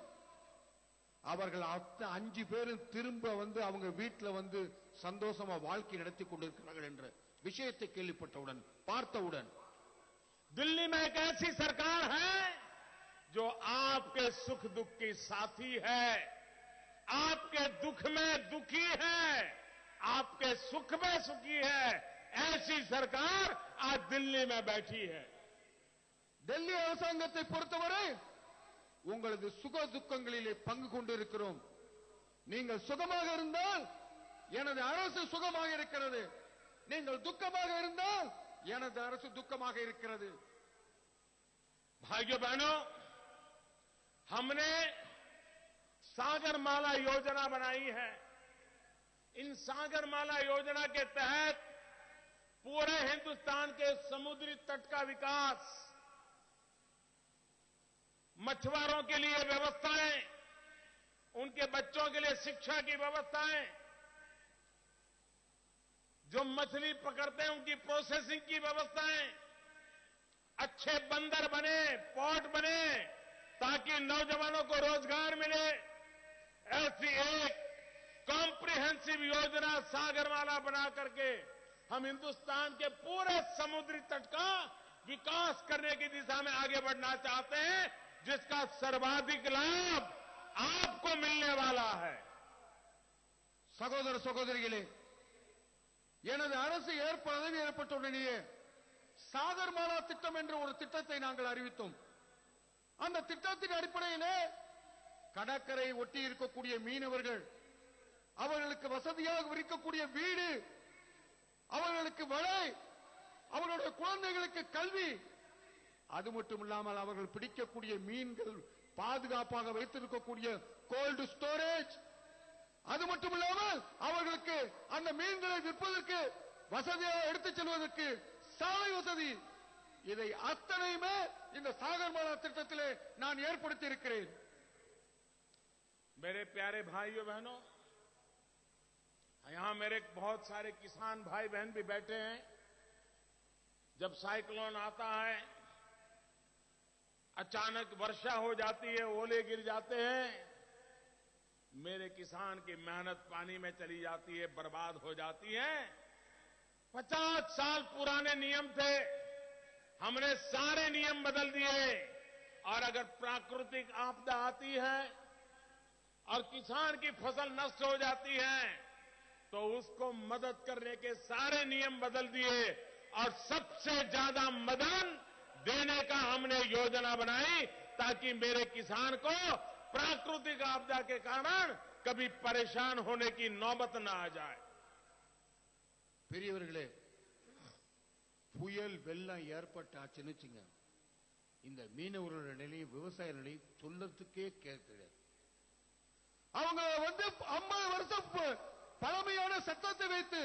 அவர்கள் 5 பேரும் திரும்ப வந்து அவங்க வீட்டுல வந்து சந்தோஷமா வாழ்க்கை நடத்தி கொண்டிருக்கிறார்கள் என்ற விஷயத்தை கேள்விப்பட்டவுடன், பார்த்தவுடன், दिल्ली में एक ऐसी सरकार है जो आपके सुख दुख की साथी है, आपके दुख में दुखी है, आपके सुख में सुखी है. ऐसी सरकार आज दिल्ली में बैठी है। டெல்லி அரசாங்கத்தை பொறுத்தவரை உங்களது சுக துக்கங்களிலே பங்கு கொண்டிருக்கிறோம். நீங்கள் சுகமாக இருந்தால் எனது அரசு சுகமாக இருக்கிறது, நீங்கள் துக்கமாக இருந்தால் எனது அரசு துக்கமாக இருக்கிறது. भाइयों बहनों, हमने सागरमाला योजना बनाई है। इन सागरमाला योजना के तहत पूरे हिंदुस्तान के समुद्री तट का विकास, मछुआरों के लिए व्यवस्थाएं, उनके बच्चों के लिए शिक्षा की व्यवस्थाएं, जो मछली पकड़ते हैं उनकी प्रोसेसिंग की व्यवस्थाएं, अच्छे बंदर बने, पोर्ट बने, ताकि नौजवानों को रोजगार मिले, ऐसी एक कॉम्प्रिहेंसिव योजना सागरमाला बना करके हम हिंदुस्तान के पूरे समुद्री तट का विकास करने की दिशा में आगे बढ़ना चाहते हैं, जिसका सर्वाधिक लाभ आपको मिलने वाला है। சகோதர சகோதரிகளே, எனது அரசு பதவி ஏற்பட்ட உடனேயே சாகர்மாலா திட்டம் என்ற ஒரு திட்டத்தை நாங்கள் அறிவித்தோம். அந்த திட்டத்தின் அடிப்படையிலே கடற்கரை ஒட்டி இருக்கக்கூடிய மீனவர்கள் அவர்களுக்கு வசதியாக இருக்கக்கூடிய வீடு, அவர்களுக்கு வலை, அவர்களுடைய குழந்தைகளுக்கு கல்வி, அது மட்டுமில்லாமல் அவர்கள் பிடிக்கக்கூடிய மீன்கள் பாதுகாப்பாக வைத்திருக்கக்கூடிய கோல்டு ஸ்டோரேஜ், அது மட்டுமில்லாமல் அவர்களுக்கு அந்த மீன்களை விற்பதற்கு வசதியாக எடுத்துச் செல்வதற்கு சாலை வசதி, இதை அத்தனையுமே இந்த सागरमाला திட்டத்திலே நான் ஏற்படுத்தி இருக்கிறேன். मेरे प्यारे भाइयों बहनों, यहां मेरे बहुत सारे किसान भाई बहन भी बैठे हैं। जब साइक्लोन आता है, अचानक वर्षा हो जाती है, ओले गिर जाते हैं, मेरे किसान की मेहनत पानी में चली जाती है, बर्बाद हो जाती है। 50 साल पुराने नियम थे, हमने सारे नियम बदल दिए, और अगर प्राकृतिक आपदा आती है और किसान की फसल नष्ट हो जाती है तो उसको मदद करने के सारे नियम बदल दिए, और सबसे ज्यादा मदद देने का हमने योजना बनाई, ताकि मेरे किसान को प्राकृतिक आपदा के कारण कभी परेशान होने की नौबत न आ जाए। பெரியவர்களே, புயல் வெள்ளம் ஏற்பட்டாச்சுன்னு வச்சுங்க, இந்த மீனவர்களோட நிலையை, விவசாய நிலையை சொல்லத்துக்கே கேட்கல. அவங்க 50 வருஷம் பழமையான சட்டத்தை வைத்து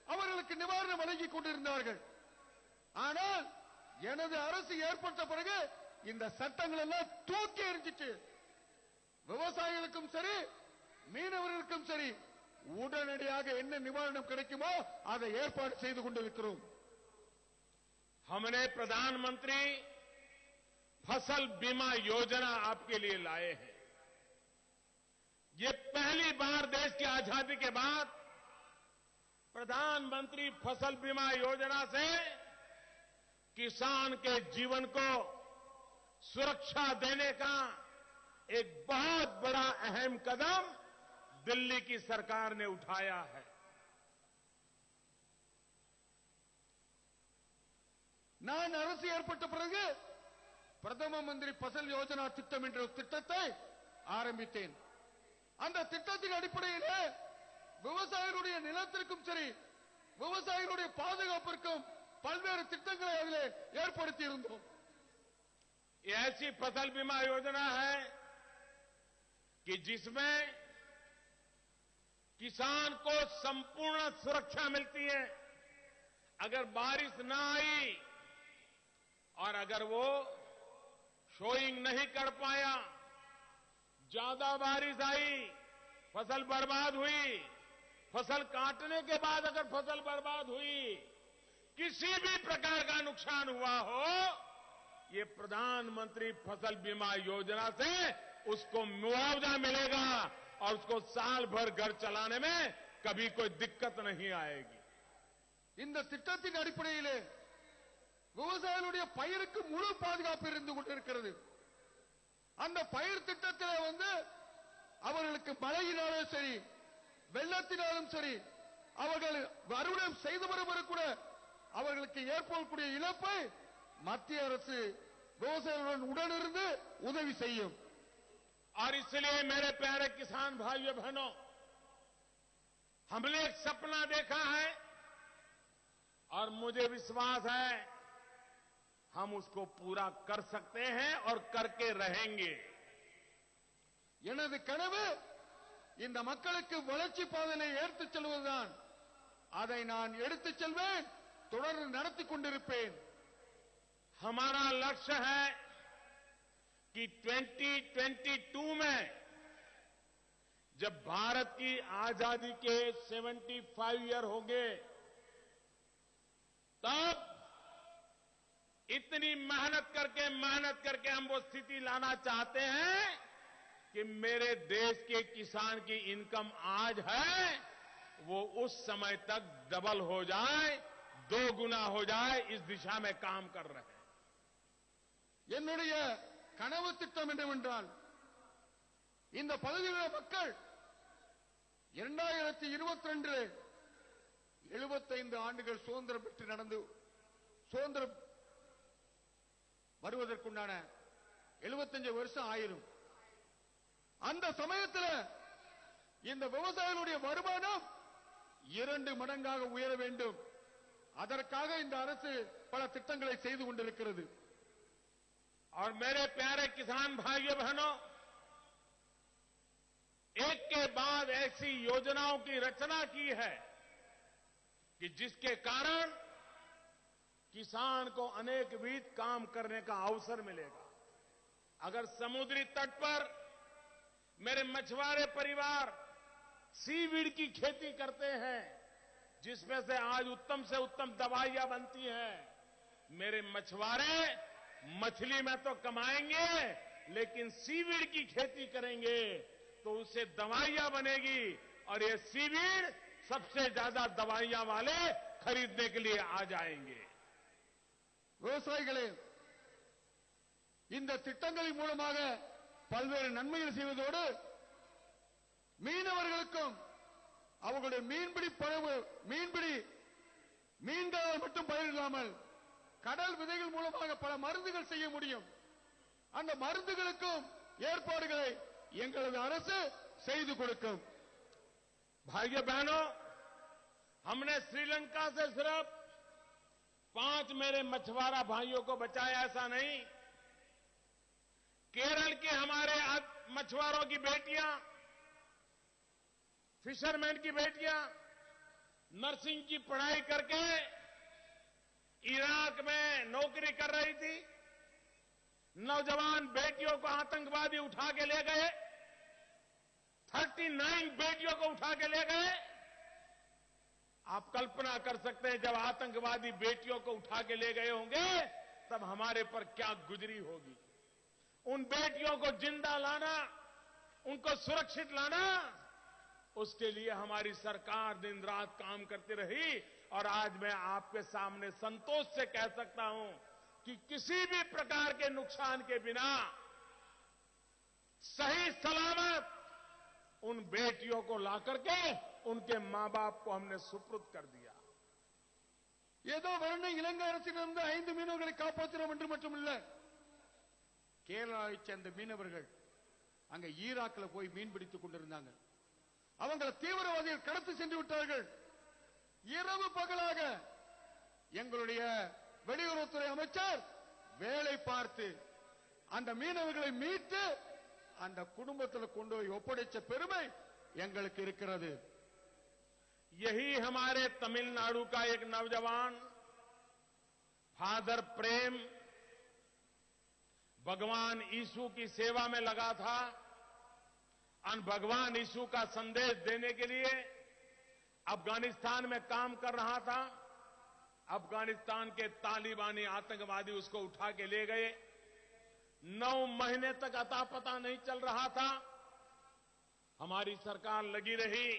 அவர்களுக்கு நிவாரணம் வழங்கி கொண்டிருந்தார்கள். ஆனால் எனது அரசு ஏற்பட்ட பிறகு இந்த சட்டங்கள் எல்லாம் தூக்கி எறிஞ்சிட்டு விவசாயிகளுக்கும் சரி மீனவர்களுக்கும் சரி உடனடியாக என்ன நிவாரணம் கிடைக்குமோ அதை ஏற்பாடு செய்து கொண்டிருக்கிறோம். हमने प्रधानमंत्री फसल बीमा योजना आपके लिए लाए हैं। ये पहली बार देश की आजादी के बाद प्रधानमंत्री फसल बीमा योजना से किसान के जीवन को सुरक्षा देने का एक बहुत बड़ा अहम कदम दिल्ली की सरकार ने उठाया है। நான் அரசு ஏற்பட்ட பிறகு பிரதம மந்திரி பசல் யோஜனா திட்டம் என்ற திட்டத்தை ஆரம்பித்தேன். அந்த திட்டத்தின் அடிப்படையில் விவசாயிகளுடைய நிலத்திற்கும் சரி விவசாயிகளுடைய பாதுகாப்பிற்கும் பல்வேறு திட்டங்களை அதிலே ஏற்படுத்தி இருந்தோம். ऐसी फसल बीमा योजना है कि जिसमें किसान को संपूर्ण सुरक्षा मिलती है। अगर बारिश ना आई और अगर वो शोइंग नहीं कर पाया, ज्यादा बारिश आई, फसल बर्बाद हुई, फसल काटने के बाद अगर फसल बर्बाद हुई, किसी भी प्रकार का नुकसान हुआ हो, ये प्रधानमंत्री फसल बीमा योजना से उसको मुआवजा मिलेगा और उसको साल भर घर चलाने में कभी कोई दिक्कत नहीं आएगी। இந்த திட்டத்தின் அடிப்படையிலே விவசாயிகளுடைய பயிருக்கு முழு பாதுகாப்பு இருந்து கொண்டிருக்கிறது. அந்த பயிர் திட்டத்திலே அவர்களுக்கு மழையினாலும் சரி வெள்ளத்தினாலும் சரி அவர்கள் அறுவடை செய்து வருவது கூட அவர்களுக்கு ஏற்படக்கூடிய இழப்பை மத்திய அரசு விவசாயிகளுடன் உடனிருந்து உதவி செய்யும். और इसलिए मेरे प्यारे किसान भाइयों बहनों, हमने एक सपना देखा है और मुझे विश्वास है हम उसको पूरा कर सकते हैं और करके रहेंगे. எனது கனவு இந்த மக்களுக்கு வளர்ச்சி பாதையை எடுத்துச் செல்வதுதான். அதை நான் எடுத்துச் செல்வேன், தொடர்ந்து நடத்தி கொண்டிருப்பேன். हमारा लक्ष्य है कि 2022 में जब भारत की आजादी के 75 ईयर होंगे, तब इतनी मेहनत करके हम वो स्थिति लाना चाहते हैं कि मेरे देश के किसान की इनकम आज है, वो उस समय तक डबल हो जाए, 2 गुना हो जाए. इस दिशा में काम कर रहे हैं. என்னுடைய கனவு திட்டம் என்னவென்றால், இந்த பகுதியில் உள்ள மக்கள் 2022 75 ஆண்டுகள் சுதந்திரம் பெற்று நடந்து சுதந்திரம் வருவதற்குண்டான 75 வருஷம் ஆயிரும். அந்த சமயத்தில் இந்த விவசாயிகளுடைய வருமானம் 2 மடங்காக உயர வேண்டும். அதற்காக இந்த அரசு பல திட்டங்களை செய்து கொண்டிருக்கிறது. और मेरे प्यारे किसान भाइयों बहनों, एक के बाद ऐसी योजनाओं की रचना की है कि जिसके कारण किसान को अनेकविध काम करने का अवसर मिलेगा. अगर समुद्री तट पर मेरे मछुआरे परिवार सीवीड की खेती करते हैं, जिसमें से आज उत्तम से उत्तम दवाइयां बनती हैं, मेरे मछुआरे मछली में तो कमाएंगे, लेकिन सीवीड की खेती करेंगे तो उससे दवाइयां बनेगी और ये सीवीड सबसे ज्यादा दवाइयां वाले खरीदने के लिए आ जाएंगे. விவசாயிகளே, இந்த திட்டங்களின் மூலமாக பல்வேறு நன்மைகள் செய்வதோடு மீனவர்களுக்கும் அவர்களுடைய மீன்களால் மட்டும் பயிரிடாமல் கடல் விதைகள் மூலமாக பல மருந்துகள் செய்ய முடியும். அந்த மருந்துகளுக்கும் ஏற்பாடுகளை எங்களது அரசு செய்து கொடுக்கும். भाइयों बहनों, हमने श्रीलंका से सिर्फ 5 मेरे मछुआरा भाइयों को बचाया, ऐसा नहीं. केरल के हमारे मछुआरों की बेटियां, फिशरमैन की बेटियां नर्सिंग की पढ़ाई करके इराक में नौकरी कर रही थी. नौजवान बेटियों को आतंकवादी उठा के ले गए, 39 बेटियों को उठा के ले गए. आप कल्पना कर सकते हैं जब आतंकवादी बेटियों को उठा के ले गए होंगे तब हमारे पर क्या गुजरी होगी. उन बेटियों को जिंदा लाना, उनको सुरक्षित लाना, उसके लिए हमारी सरकार दिन रात काम करती रही. और आज मैं आपके सामने संतोष से कह सकता हूं कि किसी भी प्रकार के नुकसान के बिना सही सलामत उन बेटियों को ला करके उनके मां बाप को हमने सुपुर्द कर दिया. ஏதோ வருண இலங்கை அரசிலிருந்து 5 மீனவர்களை காப்பாற்றுறோம் என்று மட்டுமல்ல, கேரளாவைச் சேர்ந்த மீனவர்கள் அங்க ஈராக்கில் போய் மீன் பிடித்துக் கொண்டிருந்தாங்க. அவங்களை தீவிரவாதிகள் கடத்தி சென்று விட்டார்கள். இரவு பகலாக எங்களுடைய வெளியுறவுத்துறை அமைச்சர் வேலை பார்த்து அந்த மீனவர்களை மீட்டு அந்த குடும்பத்தில் கொண்டு போய் ஒப்படைச்ச பெருமை எங்களுக்கு இருக்கிறது. यही हमारे तमिलनाडु का एक नौजवान फादर प्रेम भगवान यीशु की सेवा में लगा था और भगवान यीशु का संदेश देने के लिए अफगानिस्तान में काम कर रहा था. अफगानिस्तान के तालिबानी आतंकवादी उसको उठा के ले गए. 9 महीने तक अता पता नहीं चल रहा था. हमारी सरकार लगी रही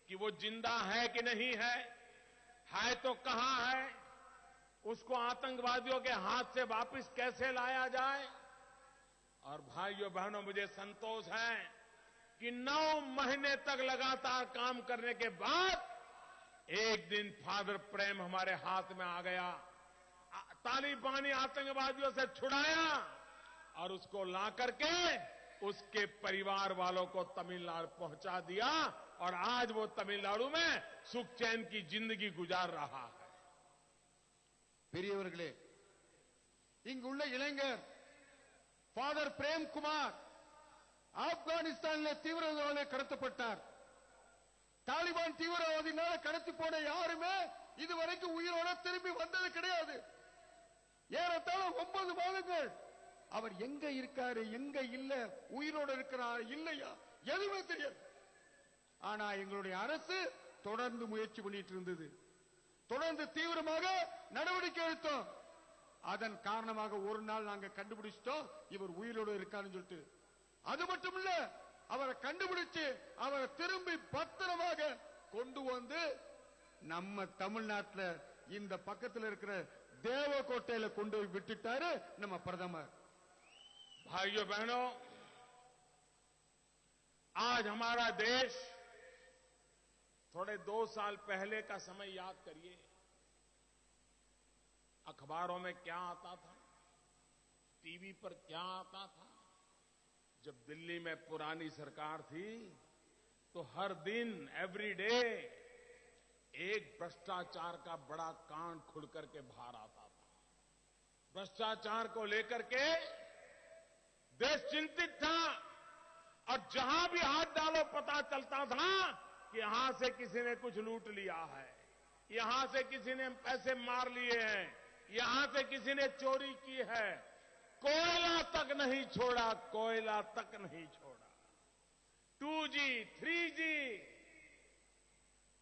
कि वो जिंदा है कि नहीं है तो कहां है, उसको आतंकवादियों के हाथ से वापस कैसे लाया जाए. और भाइयों बहनों, मुझे संतोष है कि 9 महीने तक लगातार काम करने के बाद एक दिन फादर प्रेम हमारे हाथ में आ गया, तालिबानी आतंकवादियों से छुड़ाया और उसको ला करके उसके परिवार वालों को तमिलनाडु पहुंचा दिया और आज वो तमिलनाडु में सुख चैन की जिंदगी गुजार रहा है। பெரியவர்களே, இங்குள்ள இளைஞர் ஃபாதர் பிரேம்குமார் ஆப்கானிஸ்தானில் தீவிரவாதிகளால் கடத்தப்பட்டார். தாலிபான் தீவிரவாதிகளால கடத்தி போன யாருமே இதுவரைக்கும் உயிரோட திரும்பி வந்தது கிடையாது. ஏறத்தாழ 9 மாதங்கள் அவர் எங்க இருக்காரு, எங்க இல்ல, உயிரோடு இருக்கிறார் இல்லையா, எதுவுமே தெரியாது. ஆனா எங்களுடைய அரசு தொடர்ந்து முயற்சி பண்ணிட்டு இருந்தது, தொடர்ந்து தீவிரமாக நடவடிக்கை எடுத்தோம். அதன் காரணமாக ஒரு நாள் நாங்க கண்டுபிடிச்சிட்டோம் இவர் உயிரோடு இருக்காருன்னு சொல்லிட்டு. அது மட்டும் இல்ல, அவரை கண்டுபிடிச்சு அவரை திரும்பி பத்திரமாக கொண்டு வந்து நம்ம தமிழ்நாட்டில் இந்த பக்கத்தில் இருக்கிற தேவக்கோட்டையில கொண்டு போய் விட்டுட்டாரு நம்ம பிரதமர். भाइयों बहनों, आज हमारा देश, थोड़े 2 साल पहले का समय याद करिए, अखबारों में क्या आता था, टीवी पर क्या आता था। जब दिल्ली में पुरानी सरकार थी तो हर दिन एवरी डे एक भ्रष्टाचार का बड़ा कांड खुल करके बाहर आता था। भ्रष्टाचार को लेकर के देश चिंतित था और जहां भी हाथ डालो पता चलता था कि यहां से किसी ने कुछ लूट लिया है, यहां से किसी ने पैसे मार लिए हैं, यहां से किसी ने चोरी की है। कोयला तक नहीं छोड़ा, कोयला तक नहीं छोड़ा। 2G 3G,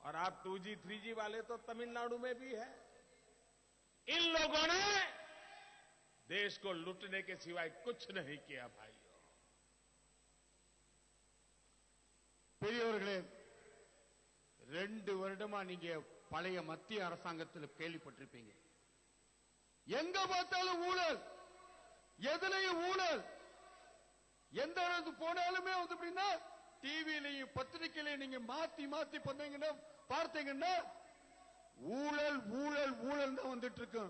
और आप 2G 3G वाले तो तमिलनाडु में भी है। इन लोगों ने देश को लूटने के सिवाय कुछ नहीं किया। भाइयों, பெரியவர்களே, 2 வருடமா நீங்க பழைய மத்திய அரசாங்கத்தில் கேள்விப்பட்டிருப்பீங்க. எங்க பார்த்தாலும் ஊழல், எதுலையும் ஊழல். எந்த இடத்துக்கு போனாலுமே வந்து அப்படின்னா டிவிலையும் பத்திரிகையிலையும் நீங்க மாத்தி மாத்தி பார்த்தீங்கன்னா ஊழல் ஊழல் ஊழல் தான் வந்துட்டு இருக்கு.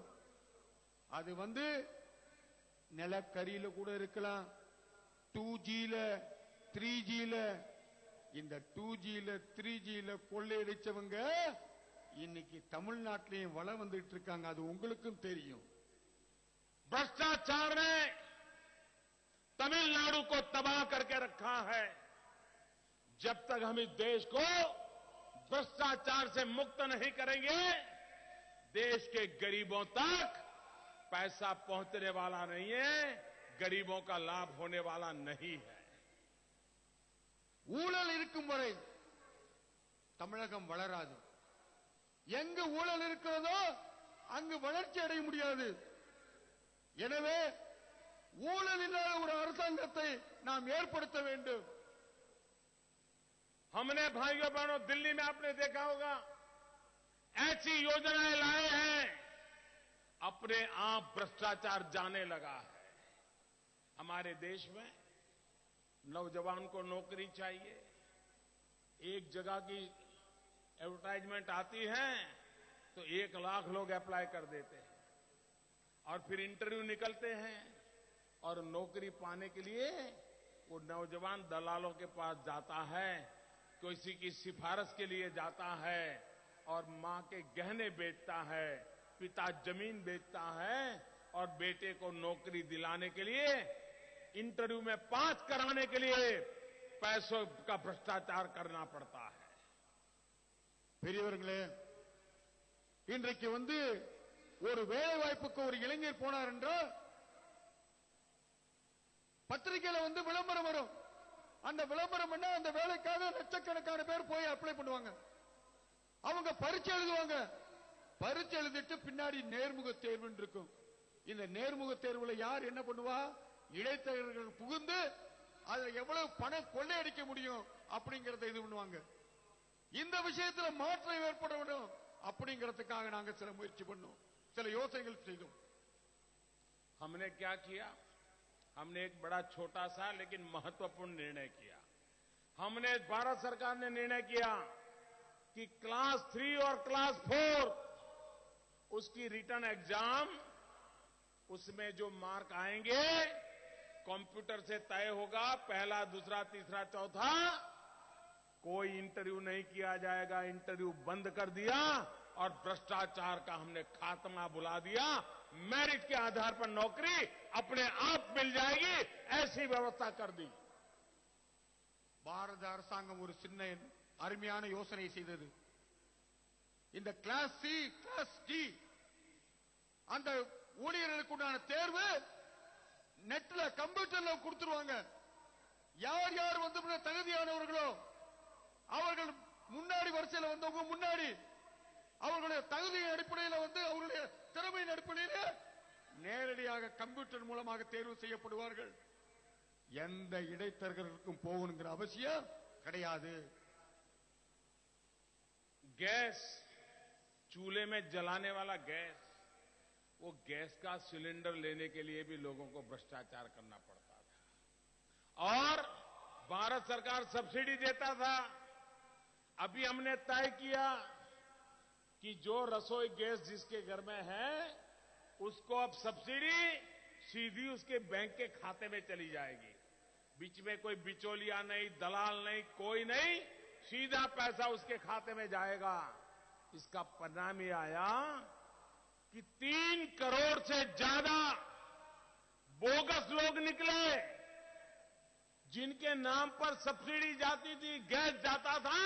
அது வந்து நிலக்கரியில கூட இருக்கலாம், 2Gல 3Gல. இந்த 2Gல 3Gல கொள்ளையடிச்சவங்க இன்னைக்கு தமிழ்நாட்டிலையும் வளம் வந்துட்டு இருக்காங்க. அது உங்களுக்கும் தெரியும். भ्रष्टाचार ने तमिलनाडु को तबाह करके रखा है। जब तक हम इस देश को भ्रष्टाचार से मुक्त नहीं करेंगे, देश के गरीबों तक पैसा पहुंचने वाला नहीं है, गरीबों का लाभ होने वाला नहीं है। ஊழல் இருக்கும் வரை தமிழகம் வளராது. எங்கு ஊழல் இருக்கிறதோ அங்கு வளர்ச்சி அடைய முடியாது. எனவே ஊழல் இல்லாத ஒரு அரசாங்கத்தை நாம் ஏற்படுத்த வேண்டும். हमने भाइयों बहनों दिल्ली में आपने देखा होगा ऐसी योजनाएं लाए हैं, अपने आप भ्रष्टाचार जाने लगा है। हमारे देश में नौजवान को नौकरी चाहिए, एक जगह की एडवर्टाइजमेंट आती है तो 1 लाख लोग अप्लाई कर देते हैं और फिर इंटरव्यू निकलते हैं और नौकरी पाने के लिए वो नौजवान दलालों के पास जाता है, किसी की सिफारिश के लिए जाता है और मां के गहने बेचता है, पिता जमीन बेचता है और बेटे को नौकरी दिलाने के लिए इंटरव्यू में पास कराने के लिए पैसों का भ्रष्टाचार करना पड़ता है। பெரியவர்களே, இன்றைக்கு வந்து ஒரு வேலை வாய்ப்புக்கு ஒரு இளைஞர் போனார் என்றால் பத்திரிகையில வந்து விளம்பரம் வரும். அந்த விளம்பரம் என்ன, அந்த வேலைக்காக லட்சக்கணக்கான பேர் போய் அப்ளை பண்ணுவாங்க. அவங்க பரீட்சை எழுதுவாங்க. பரீட்சை எழுதிட்டு பின்னாடி நேர்முக தேர்வு இருக்கும். இந்த நேர்முக தேர்வுல யார் என்ன பண்ணுவா, இடைத்தரகர்கள் புகுந்து அதுல எவ்வளவு பணம் கொள்ளையடிக்க முடியும் அப்படிங்கறத இது பண்ணுவாங்க. இந்த விஷயத்துல மாற்றம் ஏற்பட வேண்டும் அப்படிங்கிறதுக்காக நாங்க சில முயற்சி பண்ணோம், சில யோசனைகள் செய்தோம். हमने क्या किया, हमने एक बड़ा छोटा सा लेकिन महत्वपूर्ण निर्णय किया। हमने भारत सरकार ने निर्णय किया कि क्लास 3 और क्लास 4 उसकी रिटर्न एग्जाम, उसमें जो मार्क आएंगे कंप्यूटर से तय होगा, पहला, दूसरा, तीसरा, चौथा। कोई इंटरव्यू नहीं किया जाएगा, इंटरव्यू बंद कर दिया और भ्रष्टाचार का हमने खात्मा बुला दिया। मेरिट के आधार पर नौकरी अपने आप मिल जाएगी, ऐसी व्यवस्था कर दी। பாரத அரசாங்கம் ஒரு சின்ன அருமையான யோசனை செய்தது. இந்த கிளாஸ் சி, கிளாஸ் டி அந்த ஊழியர்களுக்கு உண்டான தேர்வு நெட்ல கம்ப்யூட்டர்ல கொடுத்துருவாங்க. யார் யார் வந்து தகுதியானவர்களோ அவர்கள் முன்னாடி வரிசையில் வந்தவங்க முன்னாடி அவர்களுடைய தகுதியின் அடிப்படையில் வந்து அவர்களுடைய திறமையின் அடிப்படையில் நேரடியாக கம்ப்யூட்டர் மூலமாக தேர்வு செய்யப்படுவார்கள். எந்த இடைத்தரகர்களுக்கும் போகணுங்கிற அவசியம் கிடையாது. गैस, चूल्हे में जलाने वाला गैस, वो गैस का सिलेंडर लेने के लिए भी लोगों को भ्रष्टाचार करना पड़ता था और भारत सरकार सब्सिडी देता था। अभी हमने तय किया कि जो रसोई गैस जिसके घर में है उसको अब सब्सिडी सीधी उसके बैंक के खाते में चली जाएगी। बीच में कोई बिचौलिया नहीं, दलाल नहीं, कोई नहीं, सीधा पैसा उसके खाते में जाएगा। इसका परिणाम ये आया कि 3 करोड़ से ज्यादा बोगस लोग निकले, जिनके नाम पर सब्सिडी जाती थी, गैस जाता था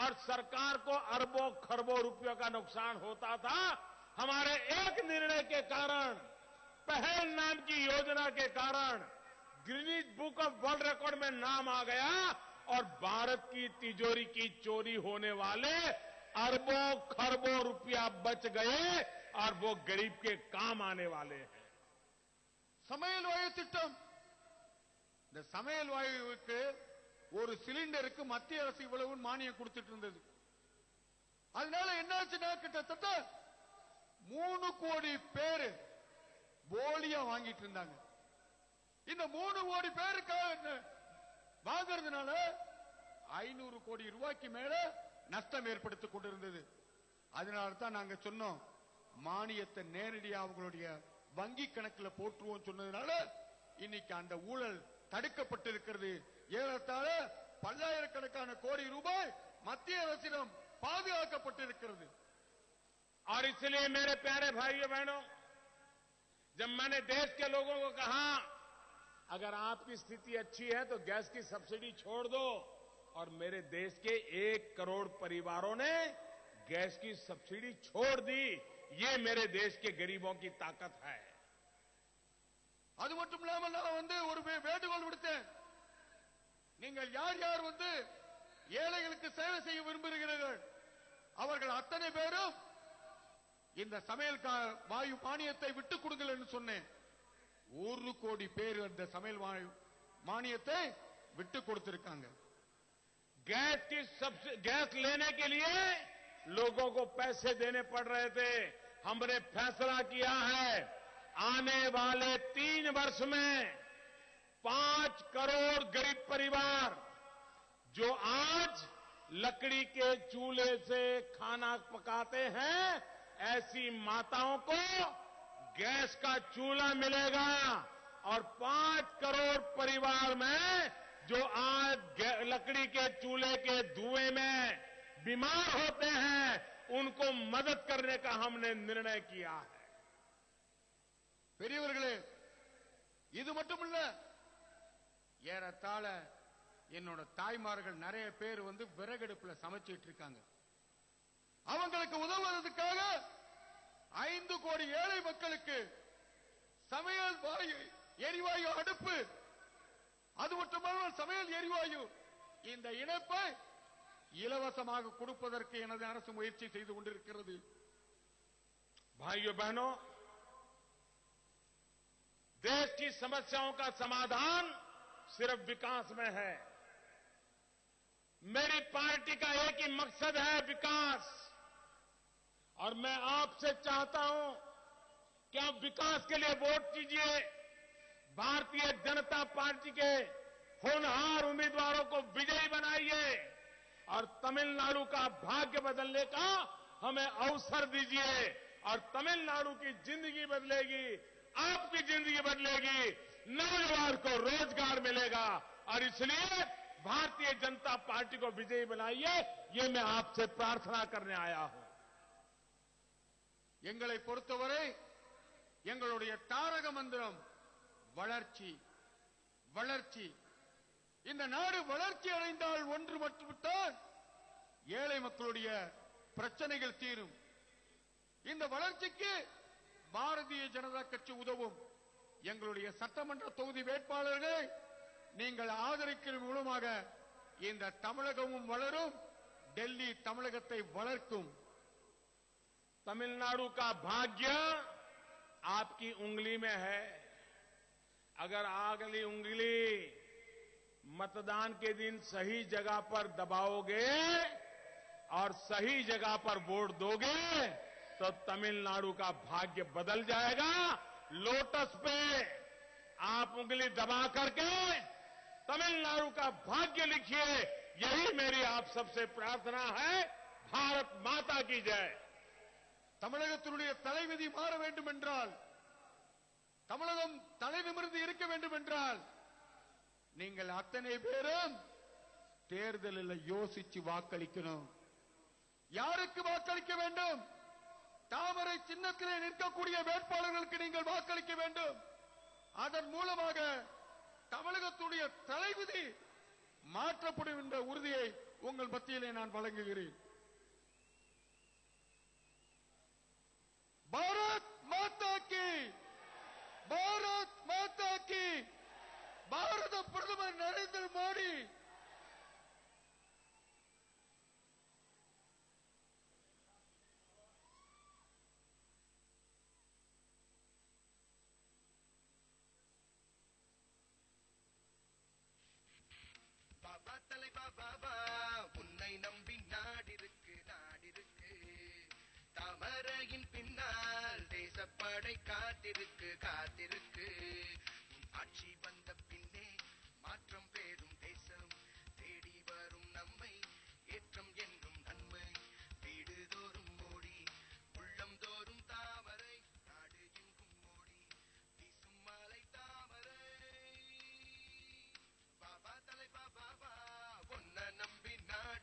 और सरकार को अरबों खरबों रुपयों का नुकसान होता था। हमारे एक निर्णय के कारण, पहल नाम की योजना के कारण Guinness book of world record में नाम आ गया और भारत की तिजोरी की चोरी होने वाले अरबों खरबों रुपया बच गए और वो गरीब के काम आने वाले हैं। சமையல் வாயு திட்டம். இந்த சமையல் வாயுவுக்கு ஒரு சிலிண்டருக்கு மத்திய அரசு இவ்வளவு மானியம் கொடுத்துட்டு இருந்தது. அதனால என்னாச்சுன்னா கிட்டத்தட்ட 3 கோடி பேர் போலியா வாங்கிட்டு இருந்தாங்க. இந்த 3 கோடி பேருக்கு வாங்குறதுனால 500 கோடி ரூபாய்க்கு மேல நஷ்டம் ஏற்படுத்திக் கொண்டிருந்தது. அதனால தான் நாங்க சொன்னோம், மானியத்தை நேரடியாக அவங்களுடைய வங்கி கணக்கில் போட்டுருவோம் சொன்னதுனால இன்னைக்கு அந்த ஊழல் தடுக்கப்பட்டிருக்கிறது. ஏறத்தாழ பல்லாயிரக்கணக்கான கோடி ரூபாய் மத்திய அரசிடம் பாதுகாக்கப்பட்டிருக்கிறது. और इसलिए मेरे प्यारे भाइयों बहनों, जब मैंने देश के लोगों को कहा अगर आपकी स्थिति अच्छी है तो गैस की सब्सिडी छोड़ दो, और मेरे देश के 1 करोड़ परिवारों ने गैस की सब्सिडी छोड़ दी। ये मेरे देश के गरीबों की ताकत है। அது மட்டும் இல்லாமல் நான் வந்து ஒரு வேண்டுகோள் விடுத்தேன். நீங்கள் யார் யார் வந்து ஏழைகளுக்கு சேவை செய்ய விரும்புகிறீர்கள் அவர்கள் அத்தனை பேரும் இந்த சமையல் வாயு மானியத்தை விட்டுக் கொடுங்கள் என்று சொன்னேன். 1 கோடி பேர் அந்த சமையல் வாயு மானியத்தை விட்டுக் கொடுத்திருக்காங்க. गैस लेने के लिए लोगों को पैसे देने पड़ रहे थे। हमने फैसला किया है आने वाले 3 वर्ष में 5 करोड़ गरीब परिवार जो आज लकड़ी के चूल्हे से खाना पकाते हैं, ऐसी माताओं को गैस का चूल्हा मिलेगा। और 5 करोड़ परिवार में जो आज लकड़ी के चूल्हे के धुएं में बीमार होते हैं, उनको मदद करने का हमने निर्णय किया है। பெரியவர்களே, இது மட்டுமல்ல, ஏறத்தாழ என்னோட தாய்மார்கள் நிறைய பேர் வந்து விறகடுப்புல சமைச்சிட்டு இருக்காங்க. அவங்களுக்கு உதவுவதற்காக 5 கோடி ஏழை மக்களுக்கு சமையல் வாயு எரிவாயு அடுப்பு, அது மட்டுமல்ல சமையல் எரிவாயு இந்த இணைப்பை இலவசமாக கொடுப்பதற்கு எனது அரசு முயற்சி செய்து கொண்டிருக்கிறது. भाइयों बहनों, देश की समस्याओं का समाधान सिर्फ विकास में है। मेरी पार्टी का एक ही मकसद है, विकास। और मैं आपसे चाहता हूं कि आप विकास के लिए वोट कीजिए। भारतीय जनता पार्टी के होनहार उम्मीदवारों को विजयी बनाइए और तमिलनाडु का भाग्य बदलने का हमें अवसर दीजिए और तमिलनाडु की जिंदगी बदलेगी, आपकी जिंदगी बदलेगी, नौजवान को रोजगार मिलेगा और इसलिए भारतीय जनता पार्टी को विजयी बनाइए, ये मैं आपसे प्रार्थना करने आया हूं. எங்களை பொறுத்தவரை எங்களுடைய தாரக மந்திரம் வளர்ச்சி வளர்ச்சி. இந்த நாடு வளர்ச்சி அடைந்தால் ஒன்று மட்டும்தான் ஏழை மக்களுடைய பிரச்சனைகள் தீரும். இந்த வளர்ச்சிக்கு பாரதிய ஜனதா கட்சி உதவும். எங்களுடைய சட்டமன்ற தொகுதி வேட்பாளர்களை நீங்கள் ஆதரிக்கிற மூலமாக இந்த தமிழகமும் வளரும், டெல்லி தமிழகத்தை வளர்க்கும். तमिलनाडु का भाग्य आपकी उंगली में है. अगर अगली उंगली मतदान के दिन सही जगह पर दबाओगे और सही जगह पर वोट दोगे तो तमिलनाडु का भाग्य बदल जाएगा. लोटस पे आप उंगली दबा करके तमिलनाडु का भाग्य लिखिए. यही मेरी आप सबसे प्रार्थना है. भारत माता की जय. தமிழகத்தினுடைய தலைவிதி மாற வேண்டும் என்றால், தமிழகம் தலை நிமிர்ந்து இருக்க வேண்டும் என்றால், நீங்கள் அத்தனை பேரும் தேர்தலில் யோசிச்சு வாக்களிக்கணும். யாருக்கு வாக்களிக்க வேண்டும்? தாமரை சின்னத்திலே நிற்கக்கூடிய வேட்பாளர்களுக்கு நீங்கள் வாக்களிக்க வேண்டும். அதன் மூலமாக தமிழகத்துடைய தலைவிதி மாற்றப்படும் என்ற உறுதியை உங்கள் மத்தியிலே நான் வழங்குகிறேன். பாரத் மாதா கி, பாரத் மாதா கி. பாரத பிரதமர் நரேந்திர மோடி பாபா தலைவா பாபா, உன்னை நம்பி நாடிருக்கு நாடிருக்கு. தாமரையின் பின்னால் தேசப்படை காத்திருக்கு காத்திருக்கு. உன் ஆட்சி வந்த